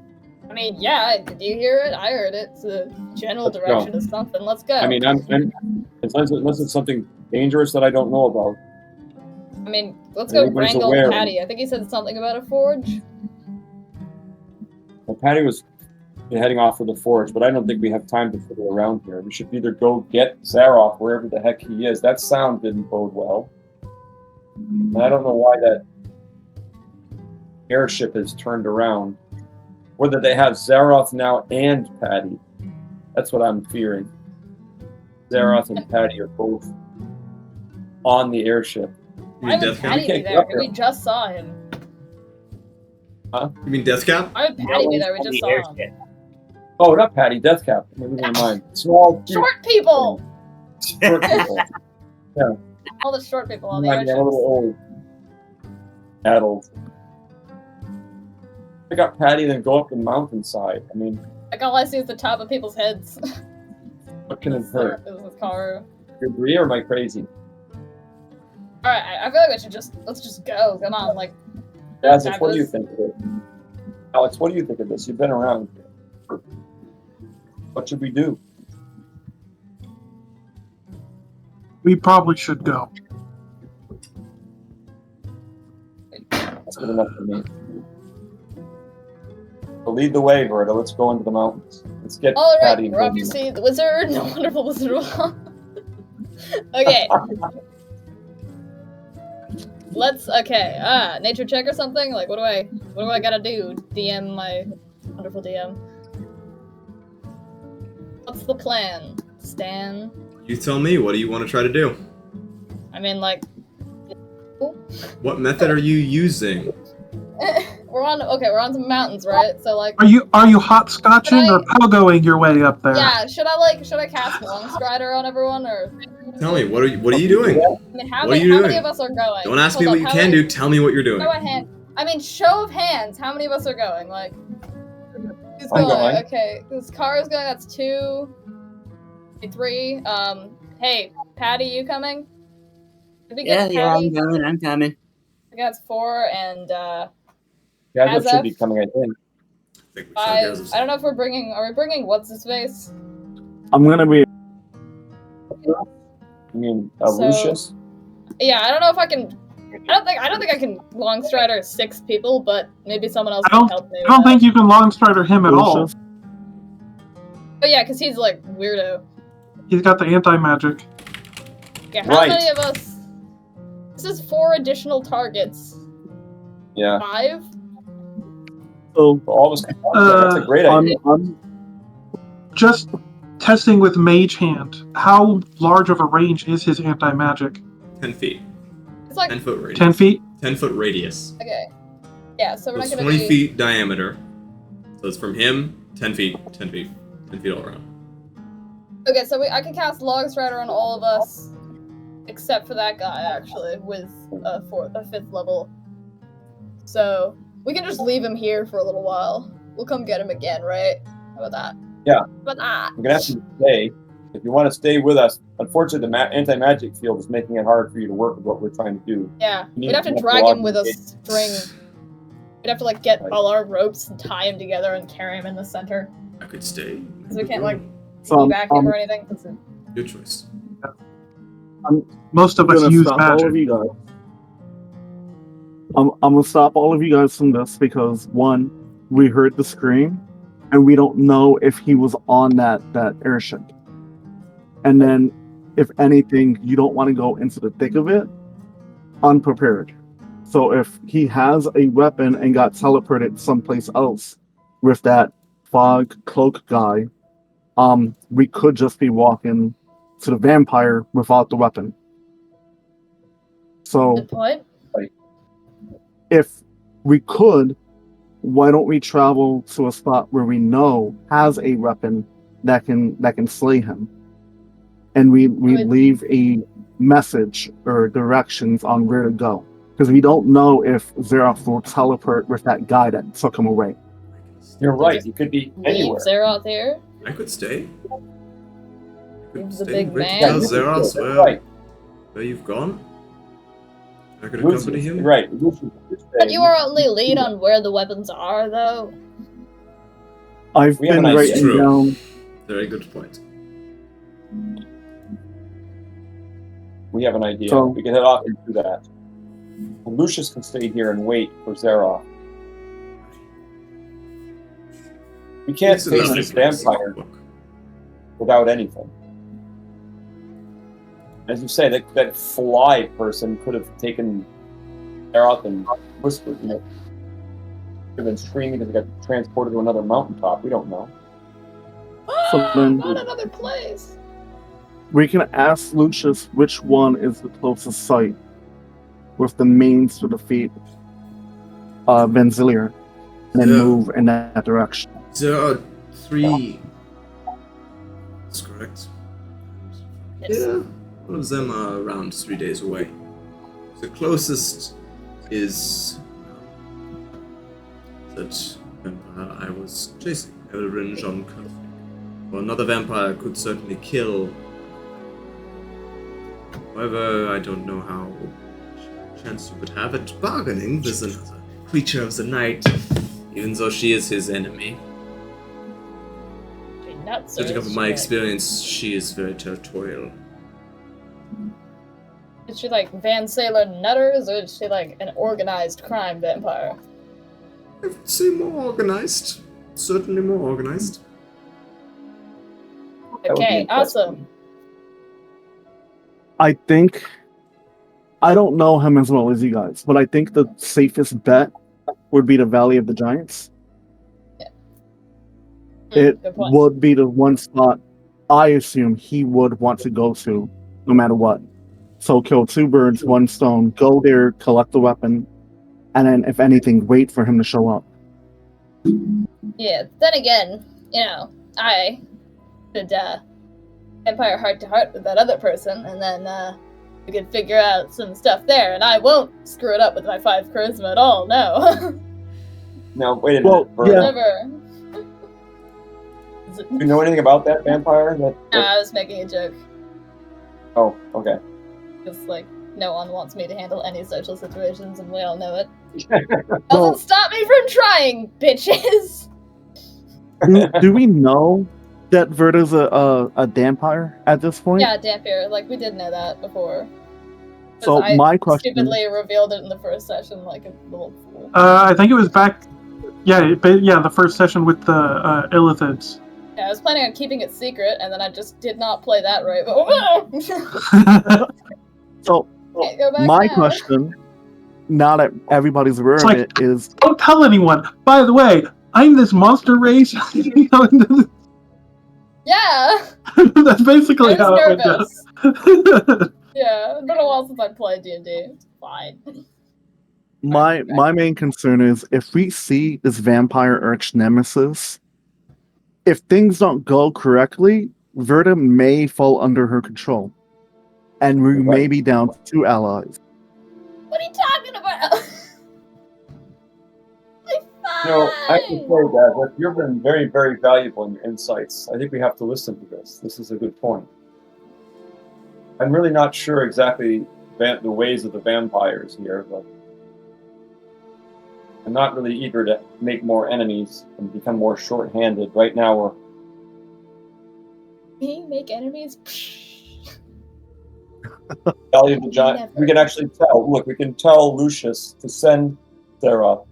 I mean, yeah. Did you hear it? I heard it. It's a general Let's direction go. of something. Let's go. I mean, unless it's something dangerous that I don't know about. I mean, let's go Everybody's wrangle aware. Patty. I think he said something about a forge. Well, Patty was heading off for the forge, but I don't think we have time to fiddle around here. We should either go get Zaroth wherever the heck he is. That sound didn't bode well. And I don't know why that airship has turned around. Whether they have Zaroth now and Patty. That's what I'm fearing. Zaroth and Patty are both on the airship. You Why mean would Deathcap? Patty be can't get there? up there. We just saw him. You mean Deathcap? Why would Patty be there? We On just the saw him. airship. Oh, not Patty, Deathcap. Never mind. Small, cute, Short people. short people. All the short people on the Remind me of a little airships. old adult. I got Patty, then go up the mountainside. I mean, Like all I see is the top of people's heads. what can it hurt? This is car. Debris or am I crazy? All right, I feel like let's just go. Come on, like. Yazif, what do you Fabulous. think of it? Alex, what do you think of this? You've been around here. What should we do? We probably should go. That's good enough for me. So lead the way, Verda. Let's go into the mountains. Let's get All right, Patty we're off to moving. see the wizard, the wonderful Wizard of Oz. Okay. let's nature check or something. Like, what do I gotta do? DM my wonderful DM. What's the plan, Stan? You tell me. What do you want to try to do? I mean, like, What method are you using? we're on some mountains, right? So like, Are you hopscotching or pogoing your way up there? yeah, should I cast Long Strider on everyone, or Tell me. What are you doing? I mean, how What are many you doing? of us are going? Don't ask me Hold what on, you can do. Tell me what you're doing. Show of hands. How many of us are going? Like, who's I'm going? going. Okay, this car is going. That's 2, 3. Hey, Patty, you coming? Did we get Yeah, Patty? I'm coming. I got 4 and Gadget should be Azef? coming, I think. I think we 5. said I don't know if are we bringing what's his face? I'm gonna be. You mean So- Lucius? Yeah, I don't know if I can. I don't think I can long strider 6 people, but maybe someone else I can don't- help me. I don't think you can long strider him at all. Lucius. But yeah, because he's like weirdo. He's got the anti-magic. Yeah, how Right. many of us? This is 4 additional targets. Yeah. 5? So All of us. That's a great idea. I'm Just testing with Mage Hand. How large of a range is his anti-magic? 10 feet. It's like 10 foot radius. 10 feet? 10 foot radius. okay. Yeah, so So we're not it's gonna 20 be. feet diameter. So it's from him, 10 feet, 10 feet, 10 feet all around. Okay, so I can cast Long Strider on all of us, except for that guy actually with a 5th level. So we can just leave him here for a little while. We'll come get him again, right? How about that? Yeah. But We're gonna have to stay. If you want to stay with us, unfortunately, the anti-magic field is making it hard for you to work with what we're trying to do. yeah, You we'd have to need to drag log him with a in. string. We'd have to like get Right. all our ropes and tie him together and carry him in the center. I could stay. Because we can't like so I'm, back him I'm or anything. Your choice. Most of us gonna use stop all magic. of you guys. I'm gonna stop all of you guys from this because one, we heard the scream, and we don't know if he was on that airship. And then, if anything, you don't want to go into the thick of it unprepared. So if he has a weapon and got teleported someplace else with that fog cloak guy, we could just be walking to the vampire without the weapon. So Good point. if we could, why don't we travel to a spot where we know has a weapon that can slay him, and we Would- leave a message or directions on where to go, because we don't know if Zaroth will teleport with that guy that took him away. You're right. You could be Leave anywhere. Zaroth here. I could stay. I could He's a stay big and wait to man. tell you could Zaroth do it. where, Right. where you've gone. I could Lucius, accompany him. Right. Lucius could stay. But you are only lead on where the weapons are, though. I've We have been an idea. writing True. down. Very good point. We have an idea. So- We can head off and do that. Lucius can stay here and wait for Zaroth. We can't It's a face lovely this place. vampire Look, without anything. As you say, that fly person could have taken Zaroth and whispered, could have been screaming because he got transported to another mountaintop. We don't know. So then- Not another place. We can ask Lucius which one is the closest site with the means to defeat Benzilier, and then Yeah. move in that direction. there are 3. That's correct. Yes. Yeah, one of them are around 3 days away. The closest is that vampire I was chasing, Elrin John Cuthrick. Well, another vampire could certainly kill. However, I don't know how much chance you would have at bargaining with another creature of the night, even though she is his enemy. She's nuts. Judging or off is of my she, experience, she is very territorial. Is she like Van Sailor Nutters, or is she like an organized crime vampire? I would say more organized. Certainly more organized. That would be Okay, interesting. awesome. I think I don't know him as well as you guys, but I think the safest bet would be the Valley of the Giants. It Good point. would be the one spot I assume he would want to go to, no matter what. So kill two birds, one stone. Go there, collect the weapon, and then, if anything, wait for him to show up. Yeah. Then again, I could Empire heart to heart with that other person, and then we could figure out some stuff there, and I won't screw it up with my 5 charisma at all. No. Now, wait a minute. Well, Bird. yeah. Never. Do you know anything about that vampire? No, I was making a joke. Oh, okay. Because, no one wants me to handle any social situations, and we all know it. Well- Doesn't stop me from trying, bitches! Do we know that Verta's a vampire at this point? Yeah, Dampier, we did know that before. 'Cause So I my question. stupidly revealed it in the first session like a little fool. I think it was back. Yeah, the first session with the Illithids. Yeah, I was planning on keeping it secret, and then I just did not play that right. But So can't go back my now. question, now that everybody's aware It's of like- it, is Don't tell anyone. By the way, I'm this monster race. Yeah, That's basically I how was it went nervous. down. Yeah, it's been a while since I played D&D. It's fine. my main concern is if we see this vampire arch nemesis, if things don't go correctly, Verta may fall under her control, and we may be down to 2 allies. What are you talking about? No, I can say that you've been very, very valuable in your insights. I think we have to listen to this. This is a good point. I'm really not sure exactly the ways of the vampires here, but I'm not really eager to make more enemies and become more short-handed. Right now, we're Me make enemies? Valley of the Giant. We can actually tell. Look, we can tell Lucius to send Zaroth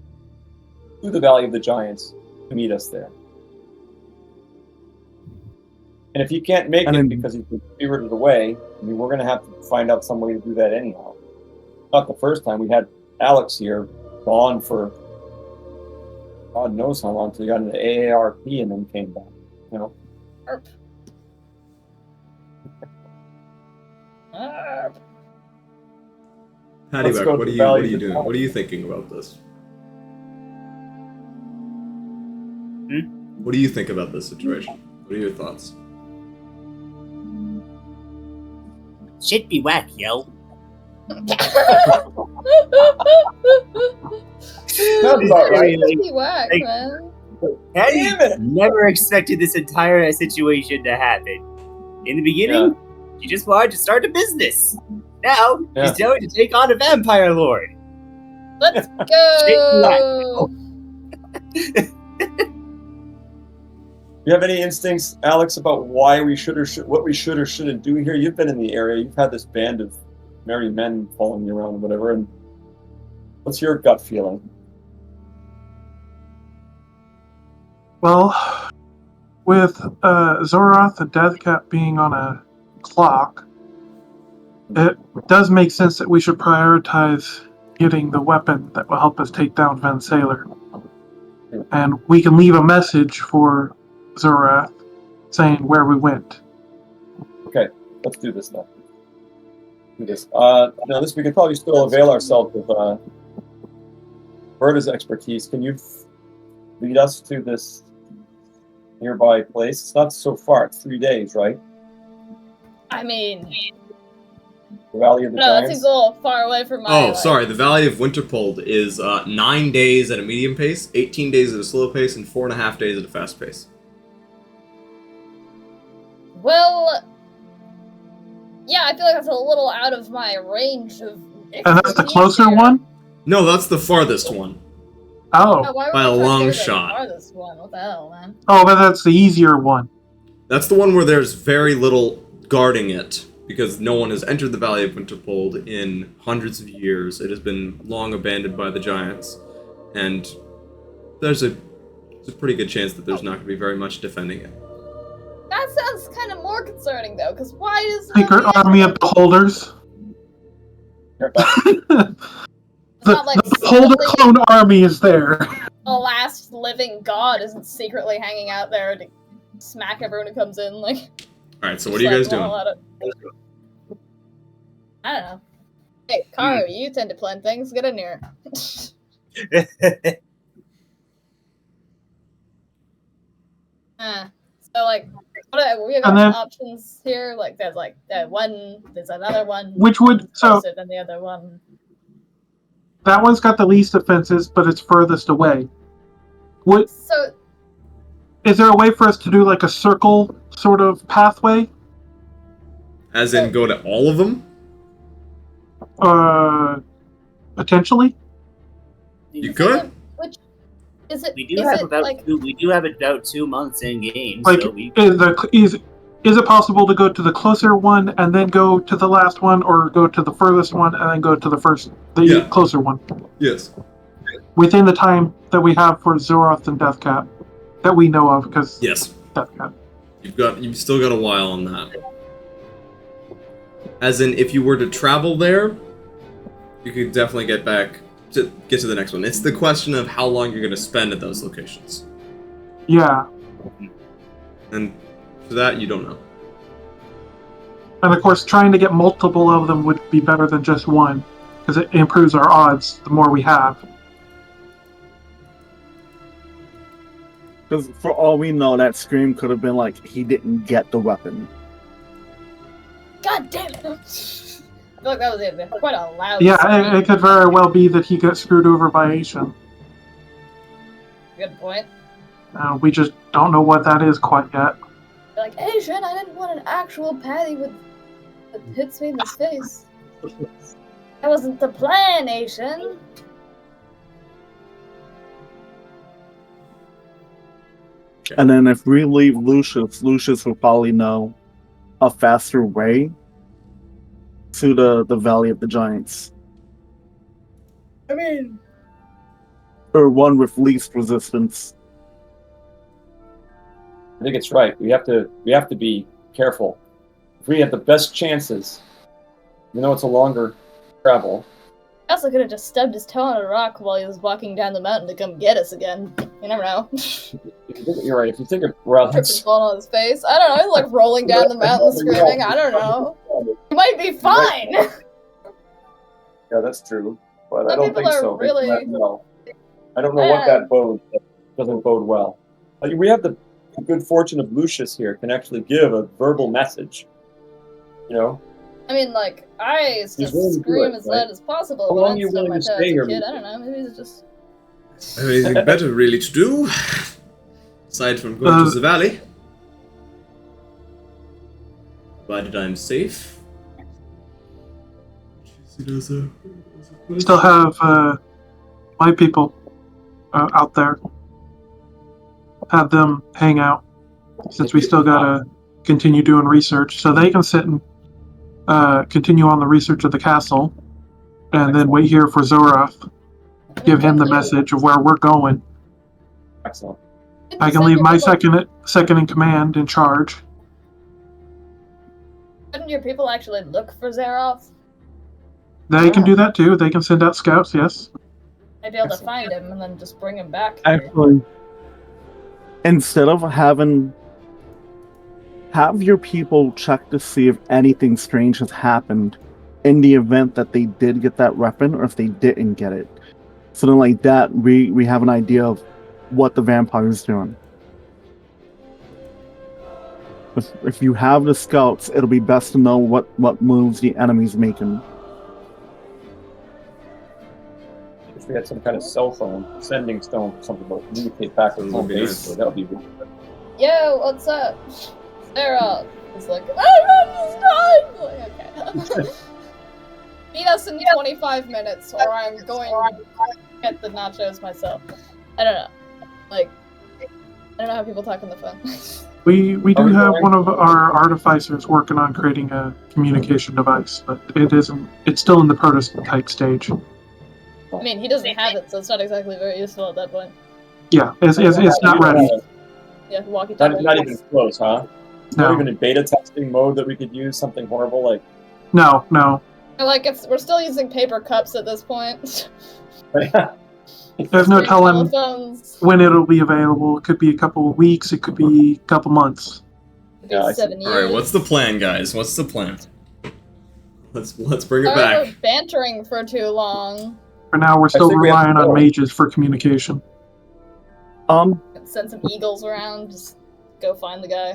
to the Valley of the Giants to meet us there. And if he can't make And it then- because he's been spirited away, I mean, we're going to have to find out some way to do that anyhow. Not the first time. We had Alex here, gone for God knows how long, until he got into AARP and then came back. You know? Erp. Erp. Patty Let's Beck, go what to are the you Valley of the doing? Giants. What are you thinking about this? What do you think about this situation? What are your thoughts? Shit be whack, yo. Sounds about right. Just be whack, Like- man. Patty Damn it! never expected this entire situation to happen. In the beginning, she just wanted to start a business. Now, Yeah. she's going to take on a vampire lord. Let's Shit, go! You have any instincts, Alex, about why we should or what we should or shouldn't do here? You've been in the area. You've had this band of merry men following you around, and whatever. And what's your gut feeling? Well, with Zaroth and Deathcap being on a clock, it does make sense that we should prioritize getting the weapon that will help us take down Van Sailor. And we can leave a message for Zaroth saying where we went. Okay, let's do this now. Do this. We could probably still avail ourselves of Berta's expertise. Can you lead us to this nearby place? It's not so far. It's 3 days, right? I mean, The Valley of the no, that Giants. seems a little far away from my. Oh, sorry. The Valley of Winterpold is 9 days at a medium pace, 18 days at a slow pace, and 4.5 days at a fast pace. Well, yeah, I feel like that's a little out of my range of. And that's the expertise closer here. one? No, that's the farthest one. Oh, Oh. why would By I a try to long go to the shot. farthest one? What the hell, man? Oh, but that's the easier one. That's the one where there's very little guarding it, because no one has entered the Valley of Winterpold in hundreds of years. It has been long abandoned by the giants, and there's a pretty good chance that there's not going to be very much defending it. That sounds kind of more concerning, though, because why is Secret army of beholders. the not like Polder secretly clone army is there. the last living god isn't secretly hanging out there to smack everyone who comes in. Like, All right. So what are you guys doing? I don't know. Hey, Karu, you tend to plan things. Get in here. So like, we got options here. Like, there's one. There's another one. Which would closer than the other one. That one's got the least offenses, but it's furthest away. So, is there a way for us to do like a circle sort of pathway? As in, go to all of them? Potentially. You could. Which is it? We do have about 2 months in game. Like, so is it possible to go to the closer one and then go to the last one, or go to the furthest one and then go to the closer one? Yes. Within the time that we have for Zaroth and Deathcat, that we know of, because yes, Deathcat. You've still got a while on that. As in, if you were to travel there, you could definitely get to the next one. It's the question of how long you're going to spend at those locations. Yeah. And for that, you don't know. And of course, trying to get multiple of them would be better than just one, because it improves our odds the more we have. Because for all we know, that scream could have been like, he didn't get the weapon. God damn it! I feel like that was quite a loud Yeah, it could very well be that he got screwed over by Asian. Good point. We just don't know what that is quite yet. You're like, Asian, I didn't want an actual patty that hits me in the face. That wasn't the plan, Asian. And then if we leave Lucius will probably know a faster way to the Valley of the Giants. I mean, or one with least resistance. I think it's right. We have to be careful. If we have the best chances, it's a longer travel. I also could have just stubbed his toe on a rock while he was walking down the mountain to come get us again. You never know. You're right. If you think of tripping falling on his face, I don't know. He's like rolling down the mountain screaming. I don't know. He might be fine. Yeah, that's true. But Some I don't people think are so. really- I don't know what that doesn't bode well. We have the good fortune of Lucius here can actually give a verbal message. I mean, like, I used to willing to do scream it, as right? loud as possible How when long I you stubbed my willing to toe as stay a here, kid. I don't know. Maybe it's just... Anything better really to do? Aside from going to the valley? Provided I'm safe. Still have my people out there. Have them hang out, since we still gotta continue doing research, so they can sit and continue on the research of the castle, and then wait here for Zaroth. Give him the message of where we're going. Excellent. I can leave my second in command in charge. Couldn't your people actually look for Zaroth? They can do that too. They can send out scouts, yes. I'd be able to find him and then just bring him back. Actually, instead of have your people check to see if anything strange has happened in the event that they did get that weapon or if they didn't get it. So then like that, we have an idea of what the vampire is doing. If you have the scouts, it'll be best to know what moves the enemy's making. If we had some kind of cell phone, sending stone, something to communicate back with home base, so that would be really good. Yo, what's up? Zaroth. He's like, I don't okay. Meet us in 25 minutes, or I'm going to get the nachos myself. I don't know. Like, I don't know how people talk on the phone. We do have one of our artificers working on creating a communication device, but it's still in the prototype stage. I mean, he doesn't have it, so it's not exactly very useful at that point. Yeah, it's not ready. Yeah, walkie-talkie. Not even close, huh? No. Not even in beta testing mode that we could use something horrible like. No. We're still using paper cups at this point. There's no telling Telephones. when it'll be available. It could be a couple of weeks. It could be a couple months. Could be Yeah, I see. 7 years. All right, what's the plan, guys? What's the plan? Let's bring it Sorry, back. we're bantering for too long. For now, we're still think we have relying to on go. mages for communication. Send some eagles around. Just go find the guy.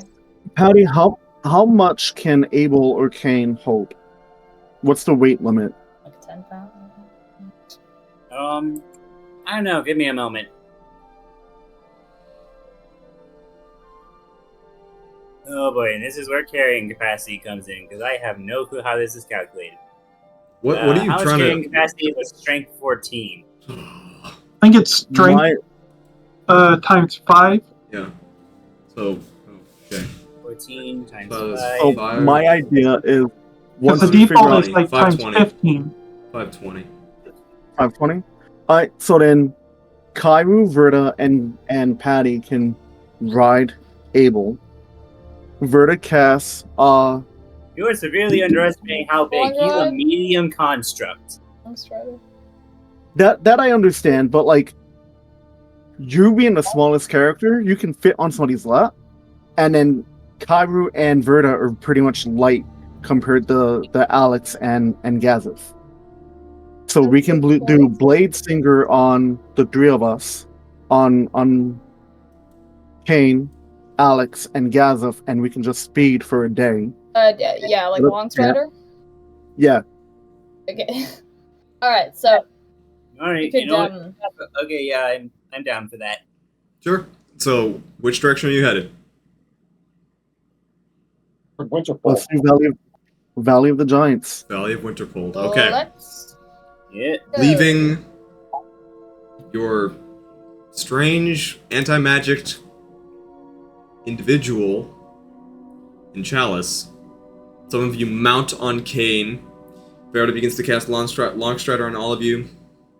Patty, how much can Abel or Kane hold? What's the weight limit? Like 10 pounds. I don't know. Give me a moment. Oh boy, and this is where carrying capacity comes in, because I have no clue how this is calculated. What are you how much trying carrying to? capacity is a strength 14? I think it's strength My, times 5. Yeah. So, okay. 14 times So it's 5. so Five. my idea is Because once the we figure default out is like 520. times 15. 520. 520. Alright, so then Kairu, Verta, and Patty can ride Abel. Verta casts You are severely underestimating how big. Long He's a ride? medium construct. I'm straight. that I understand, but like you being the smallest character, you can fit on somebody's lap, and then Kairu and Verta are pretty much light compared to the Alex and Gazif. So we can do Blade Singer on the three of us, on Kane, Alex, and Gazif, and we can just speed for a day. Yeah, like long strider. Yeah, Okay. All right, so All you right, could you know what? Okay, yeah, I'm down for that. Sure. So, which direction are you headed? Winterfell. let's do Valley of the Giants. Valley of Wintercold. Okay. let's Yeah. go. Leaving your strange anti-magic individual in Chalice, some of you mount on Kane. Verda begins to cast Longstrider on all of you.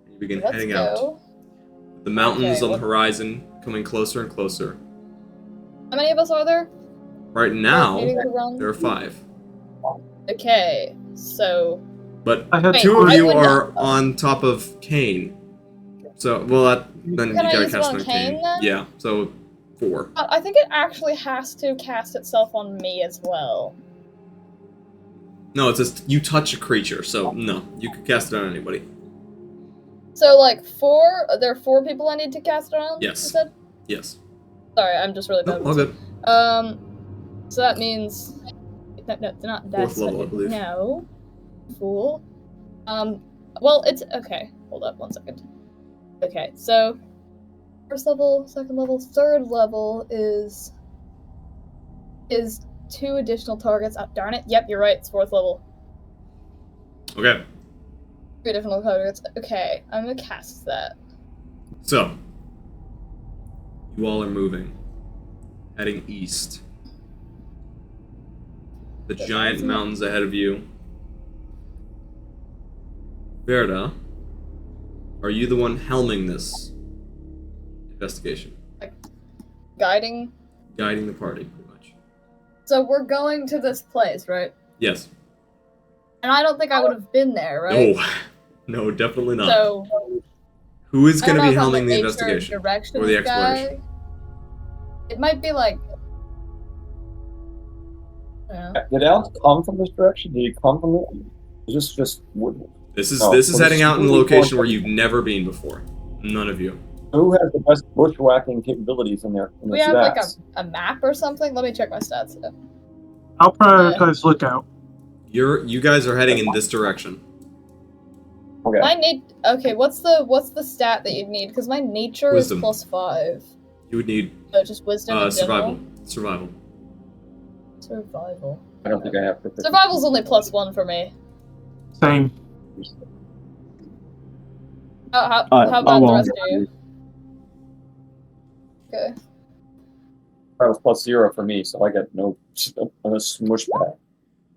And you begin Let's heading go. out. The mountains Okay, on the what- horizon coming closer and closer. How many of us are there? Right now, Needing to run? there are 5. Okay, so But I had Wait, 2 of I you would are not- on top of Kane. So, then Can you I gotta use it cast on on Kane, Kane. then? Yeah, so 4. I think it actually has to cast itself on me as well. No, it says you touch a creature, so no, you could cast it on anybody. So like there are 4 people I need to cast it on? Yes. You said? Yes. Sorry, I'm just really bad No, all with good. So that means no, not Fourth level, I believe. No. Fool. Well, it's okay. Hold up 1 second. Okay, so first level, second level, third level is 2 additional targets. Oh, darn it. Yep, you're right. It's 4th level. Okay, 3 additional targets. Okay, I'm gonna cast that. so you all are moving, heading east. The giant mountains ahead of you. Verda, are you the one helming this investigation? Guiding. Guiding the party, pretty much. So we're going to this place, right? Yes. And I don't think I would have been there, right? No, definitely not. So Who is I don't going to know be if I'm helming the nature investigation? directions Or the guy. exploration? It might be like. Yeah. Did Alex come from this direction? Did he come from it? Is this just wood? This is No, this is well, heading this out in a is location really where you've never been before. None of you. Who has the best bushwhacking capabilities in their We have like stats? a map or something. Let me check my stats. I'll prioritize lookout. You guys are heading in this direction. Okay. My Okay, what's the stat that you'd need? Because my nature Wisdom. is +5. You would need So just wisdom in survival. general. Survival. Survival. I don't think I have proficiency. Survival's only +1 for me. Same. How I'll about the roll. rest of you? Okay. That was +0 for me, so I got no a smush back.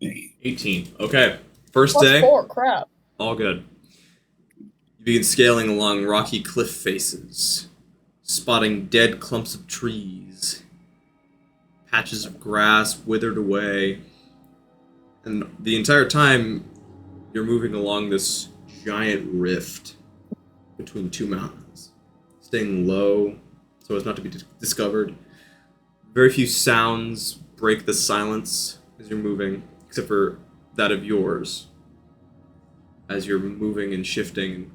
18. Okay. First day. +4, crap. All good. You begin scaling along rocky cliff faces, spotting dead clumps of trees, patches of grass withered away, and the entire time you're moving along this giant rift between two mountains, staying low so as not to be discovered. Very few sounds break the silence as you're moving, except for that of yours. As you're moving and shifting,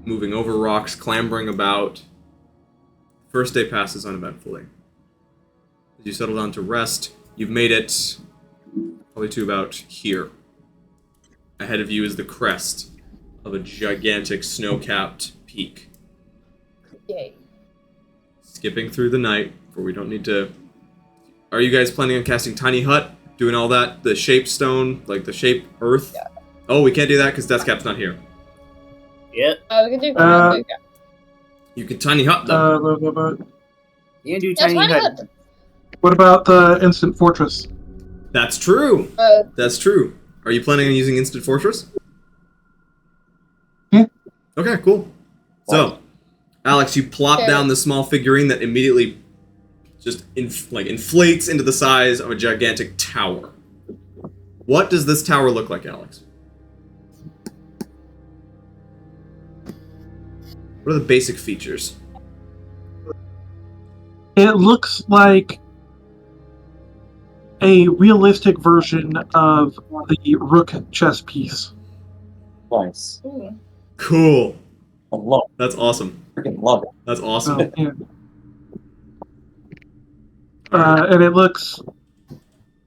moving over rocks, clambering about. First day passes uneventfully. As you settle down to rest, you've made it probably to about here. Ahead of you is the crest of a gigantic snow-capped peak. Yay. Skipping through the night, for we don't need to... Are you guys planning on casting Tiny Hut? Doing all that? The shape stone? Like the shape earth? Yeah. Oh, we can't do that because Deathcap's not here. Yep. We can do You can Tiny Hut them. You can do Yeah, tiny Tiny hut. Hut. What about the instant fortress? That's true. That's true. Are you planning on using Instant Fortress? Yeah. Okay, cool. So, Alex, you plop down the small figurine that immediately just inflates into the size of a gigantic tower. What does this tower look like, Alex? What are the basic features? It looks like a realistic version of the rook chess piece. Nice. Ooh. Cool. I love it. That's awesome. Freaking love it. That's awesome. So, yeah. And it looks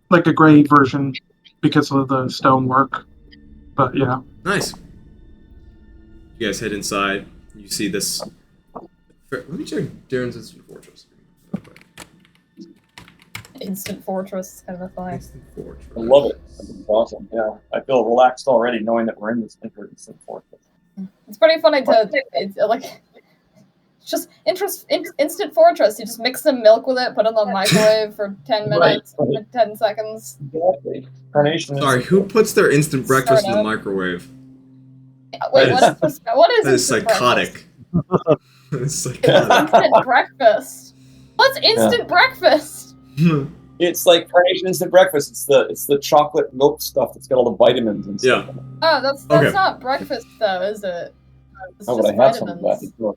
like a gray version because of the stonework. But yeah. Nice. You guys head inside. You see this. Let me check Darren's Instant Fortress. Instant Fortress is kind of a fun. Instant Fortress. I love it. It's awesome. Yeah, I feel relaxed already knowing that we're in this instant fortress. It's pretty funny to it's like just instant fortress. You just mix some milk with it, put it in the microwave for 10 minutes, Right. 10 seconds. Exactly. Carnation. Sorry, who puts their instant breakfast in the Start up. microwave? Wait, That what is That is instant psychotic. That is breakfast? psychotic. Instant breakfast. What's instant breakfast? It's like Carnation instant breakfast. It's the chocolate milk stuff that's got all the vitamins and stuff. Yeah. Oh, that's Okay. not breakfast though, is it? It's Oh, but just I had some of vitamins. that before.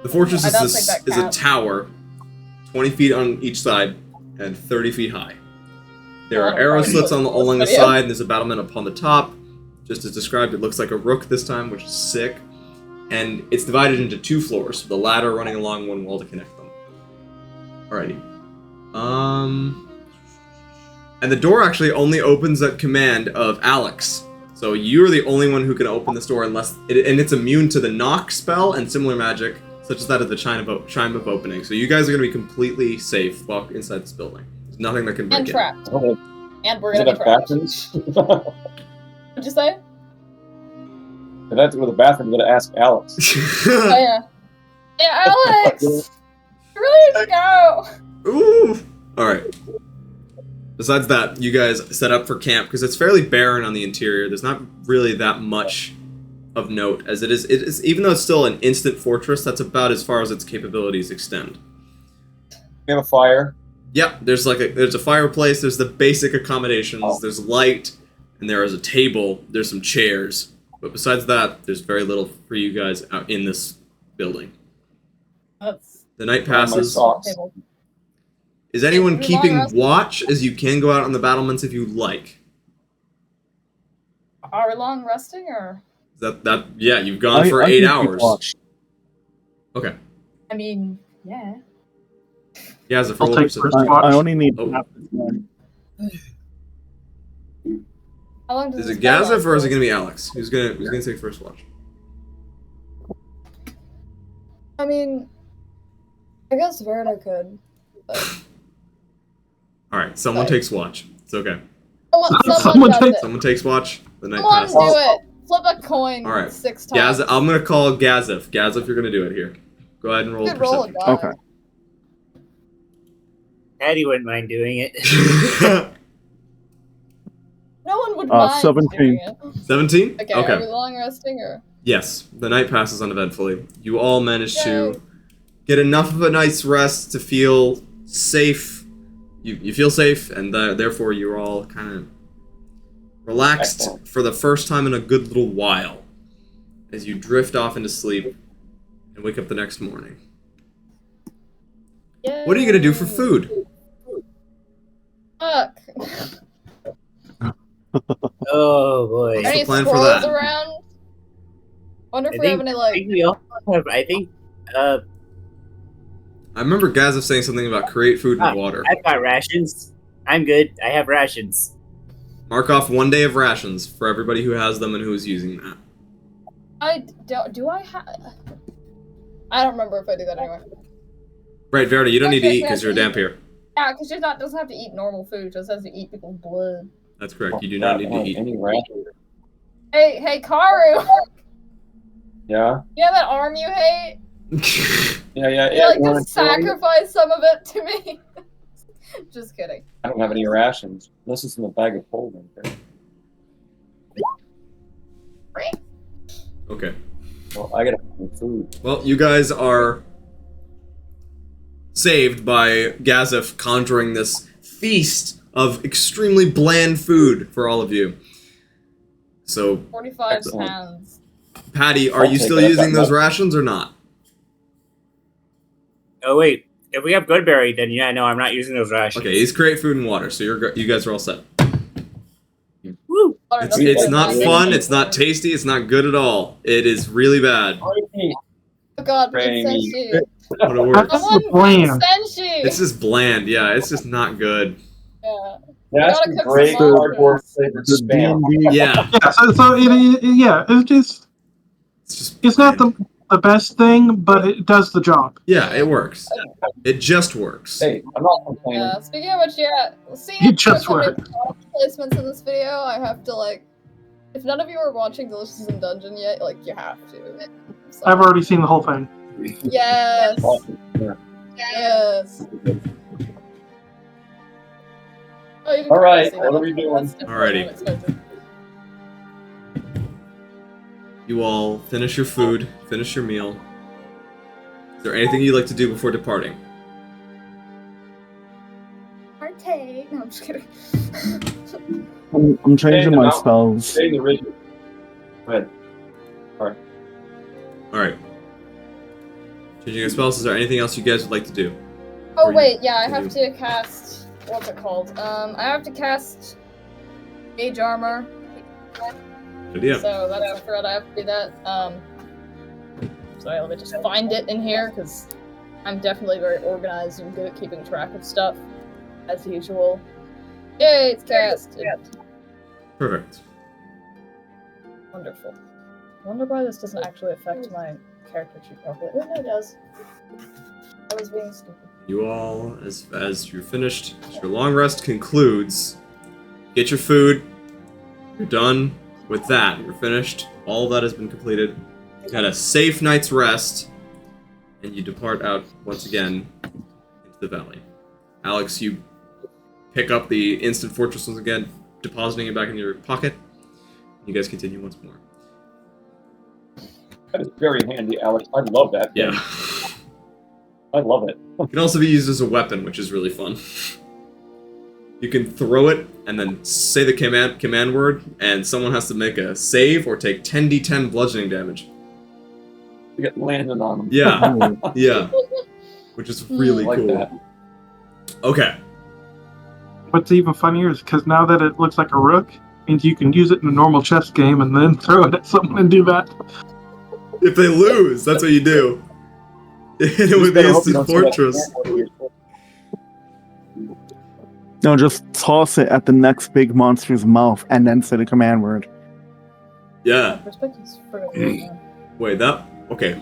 The fortress I is, don't think that is a counts. tower, 20 feet on each side and 30 feet high. There are Oh, arrow okay. slits along the Video. side, and there's a battlement upon the top. Just as described, it looks like a rook this time, which is sick. And it's divided into two floors, with a ladder running along one wall to connect them. Alrighty. And the door actually only opens at command of Alex. So you're the only one who can open this door unless... and it's immune to the knock spell and similar magic, such as that of the chime of opening. So you guys are going to be completely safe while inside this building. There's nothing that can break And in. trapped. Oh, And we're is it gonna a be trapped. bathroom? What'd you say? If that's with a bathroom, you gotta ask Alex. Oh yeah. Yeah, Alex! You really need to go! Ooh! Alright. Besides that, you guys set up for camp, because it's fairly barren on the interior. There's not really that much of note, as it is, even though it's still an instant fortress, that's about as far as its capabilities extend. We have a fire. Yep, there's a fireplace, there's the basic accommodations, there's light, and there is a table, there's some chairs. But besides that, there's very little for you guys out in this building. That's The night My passes. socks. table. Is anyone Are we keeping long resting? watch, as you can go out on the battlements if you like? Are we long resting or? Yeah, you've gone for I 8 can keep hours. watch. Okay. I mean, yeah. Yeah, as a I'll roll take perception. first. I only need Oh. half the time. How long does Is this it spell Gazif last or is it for? gonna be Alex? Who's gonna take first watch? I mean, I guess Verda could. But Alright, someone Right. takes watch. It's okay. someone Someone does takes- it. Someone takes watch. The night Someone passes. do it. Flip a coin All right. 6 times. Gazif, I'm gonna call Gazif. Gazif, you're gonna do it here. Go ahead and roll You could roll a perception. die. Okay. Daddy wouldn't mind doing it. No one would mind 17. doing it. 17? Okay, are we long resting or? Yes, the night passes uneventfully. You all manage Yay. to get enough of a night's rest to feel safe. You feel safe, and therefore you're all kind of relaxed Excellent. for the first time in a good little while as you drift off into sleep and wake up the next morning. What are you gonna do for food? Fuck. Oh boy. What's the Any plan for squirrels that? around? Wonder if I we have think, any I like. think we all have. I think. I remember Gazif saying something about create food and water. I've got rations. I'm good. I have rations. Mark off 1 day of rations for everybody who has them and who is using that. I don't. Do I have? I don't remember if I do that anyway. Right, Verity, you don't need to Okay, eat because you're a dampier. Yeah, because doesn't have to eat normal food. Just has to eat people's blood. That's correct. You do not need to eat. Any rations. Hey, Karu! Yeah. You know that arm you hate? Yeah. You like you wanna just tell me? sacrifice some of it to me. Just kidding. I don't have any rations. This is in the bag of holding. Okay. Well, I gotta find food. Well, you guys are saved by Gazif conjuring this feast of extremely bland food for all of you. So, 45 Excellent. pounds. Patty, are I'll you take still it. I've using got those milk. rations or not? Oh wait. If we have Goodberry, then yeah, no, I'm not using those rations. Okay, he's create food and water, so you guys are all set. Woo! Water It's, doesn't it's go not down. fun, it's not tasty, it's not good at all. It is really bad. Oh god, Praying it's me. Senshi. But it works. That's Someone bland. Senshi! It's just bland, yeah, it's just not good. Yeah. That's gotta some cook great some cardboard monsters. flavored The spam. D&D. Yeah, It's just it's just it's not bland. the best thing, but it does the job. Yeah, it works. It just works. Hey, I'm not complaining. Yeah, speaking of which, yeah, seeing You just so many were. product placements in this video, I have to, like, if none of you are watching Delicious in Dungeon yet, like, you have to. So, I've already seen the whole thing. Yes! Yeah. Yes! Oh, you can All right, see that. what are we doing? That's definitely Alrighty. unexpected. You all finish your food, finish your meal. Is there anything you'd like to do before departing? Partake. No, I'm just kidding. I'm changing the my mountain. spells. Stay the original. Go ahead. Alright. Changing your spells, is there anything else you guys would like to do? Oh Or wait, yeah, I you have to cast. What's it called? I have to cast Mage Armor. Good idea. So that's I forgot I have to do that. Sorry, let me just find it in here because I'm definitely very organized and good at keeping track of stuff, as usual. Yay, it's cast. Perfect. Wonderful. I wonder why this doesn't actually affect my character sheet properly. Oh, no, it does. I was being stupid. You all, as you're finished, as your long rest concludes, get your food, you're done with that, you're finished, all of that has been completed, you had a safe night's rest, and you depart out once again into the valley. Alex, you pick up the instant fortress once again, depositing it back in your pocket. You guys continue once more. That is very handy, Alex. I love that thing. Yeah. I love it. It can also be used as a weapon, which is really fun. You can throw it and then say the command word, and someone has to make a save or take 10d10 bludgeoning damage. You get landed on them. Yeah, Oh, yeah. Which is really I like cool. that. Okay. What's even funnier is because now that it looks like a rook, means you can use it in a normal chess game and then throw it at someone and do that. If they lose, that's what you do. It would be instant fortress. no, just toss it at the next big monster's mouth and then say the command word. Yeah. Perspective's friggin' Wait, that... Okay.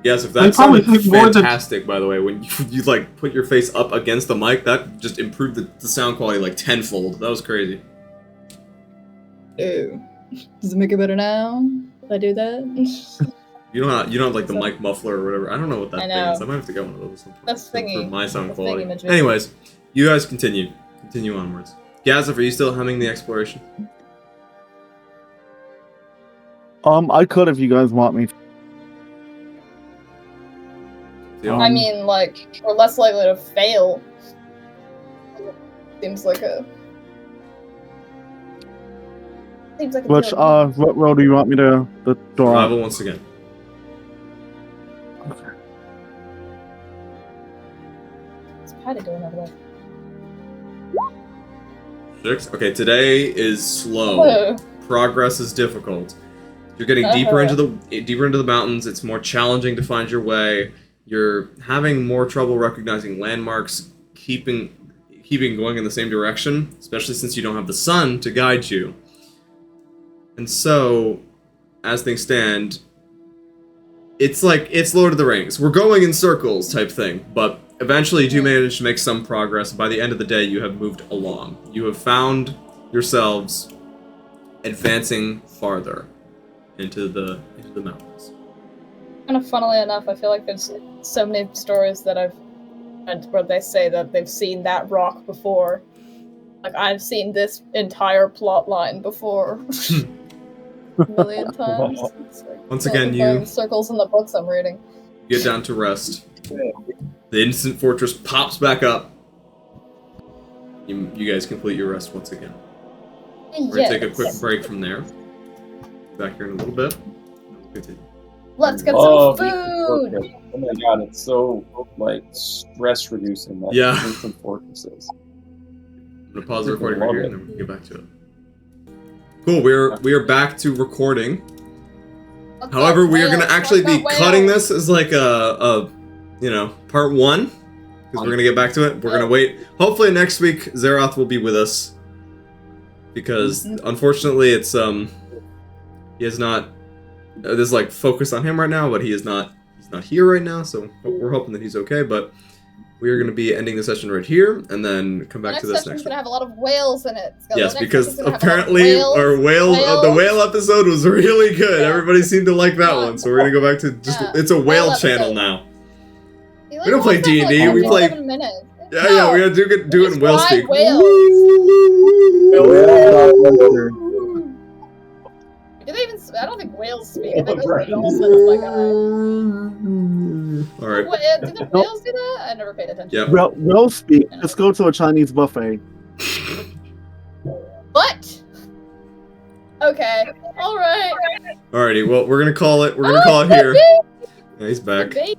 Yes, if They that probably sounded think more than- fantastic, by the way, when you like, put your face up against the mic, that just improved the sound quality, like, tenfold. That was crazy. Oh. Does it make it better now? If I do that? You don't have, like, the mic muffler or whatever. I don't know what that I thing know. is. I might have to get one of those sometime That's for thingy. my sound That's quality. thingy-majig. Anyways, you guys continue. Continue onwards. Gazif, are you still humming the exploration? I could if you guys want me. Yeah. I mean, like, we're less likely to fail. Seems like a... Seems like a Which, deal to me. what road do you want me to the door on? Survival once again. What's Patty doing over there? 6. Okay, today is slow. Hello. Progress is difficult. You're getting deeper into the mountains. It's more challenging to find your way. You're having more trouble recognizing landmarks, keeping going in the same direction, especially since you don't have the sun to guide you. And so, as things stand, it's Lord of the Rings. We're going in circles type thing, but eventually you do manage to make some progress. By the end of the day, you have moved along. You have found yourselves advancing farther into the mountains. Kind of funnily enough, I feel like there's so many stories that I've read where they say that they've seen that rock before. Like, I've seen this entire plot line before. A million times. It's like, Once again, you circles in the books I'm reading. get down to rest. The instant fortress pops back up. You guys complete your rest once again. We're gonna take a quick break from there. Back here in a little bit. Continue. Let's get Oh, some food! Oh my god, it's so like stress reducing. That Yeah. instant fortresses. I'm gonna pause the recording right here and then we can get back to it. Cool, we are back to recording. What's However, up, we are gonna whales? actually What's be up, cutting whales? this as like a part 1. Because we're gonna get back to it. We're gonna wait. Hopefully next week Zaroth will be with us. Because unfortunately it's he has not there's like focus on him right now, but he's not here right now, so we're hoping that he's okay, but we are going to be ending the session right here and then come back to this next session's one. gonna have a lot of whales in it. Yes, because apparently our the whale episode was really good. Yeah. Everybody seemed to like that one, so we're going to go back to just it's a whale Whale channel episode. now. We don't play D&D, we play- Minutes. Yeah, we got to do it in whale Fly speak. whales. Do they even? I don't think whales speak. I think those are dolphins, like All right. What, do the whales do that? I never paid attention. Yep. We'll speak. Just go to a Chinese buffet. What? Okay. All right. Alrighty, well, we're going to call it. We're going to call it here. Yeah, he's back. Baby.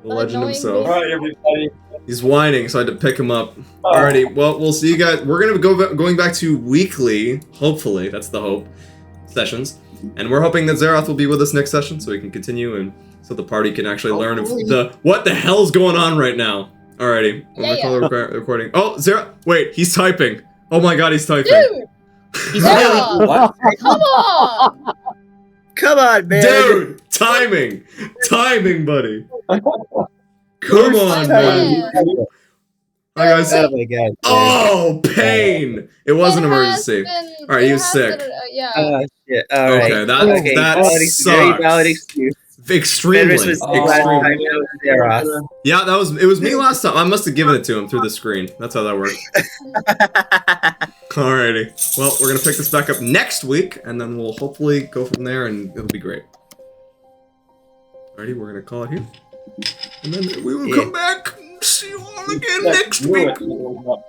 The legend Annoying himself. Alright, everybody. He's whining, so I had to pick him up. Alrighty, well, we'll see you guys. We're gonna going back to weekly, hopefully, that's the hope, sessions. And we're hoping that Zaroth will be with us next session, so we can continue and so the party can actually learn of what the hell's going on right now. Alrighty, I'm gonna call the recording. Oh, Zaroth, wait, he's typing. Oh my god, he's typing. Dude. He's Yeah. what? Come on. Come on, man. Dude, timing, buddy. Come on, buddy. Hi guys. Oh my god. Oh, pain! It was an emergency. Alright, he was sick. Yeah. Shit. All right. Okay, that Very sucks. valid excuse. Extremely. Fenris was the last time Extremely. it was Zaroth. Yeah, it was me last time. I must have given it to him through the screen. That's how that worked. Alrighty. Well, we're gonna pick this back up next week, and then we'll hopefully go from there, and it'll be great. Alrighty, we're gonna call it here. And then we will come back and see you all again next week. Knew it.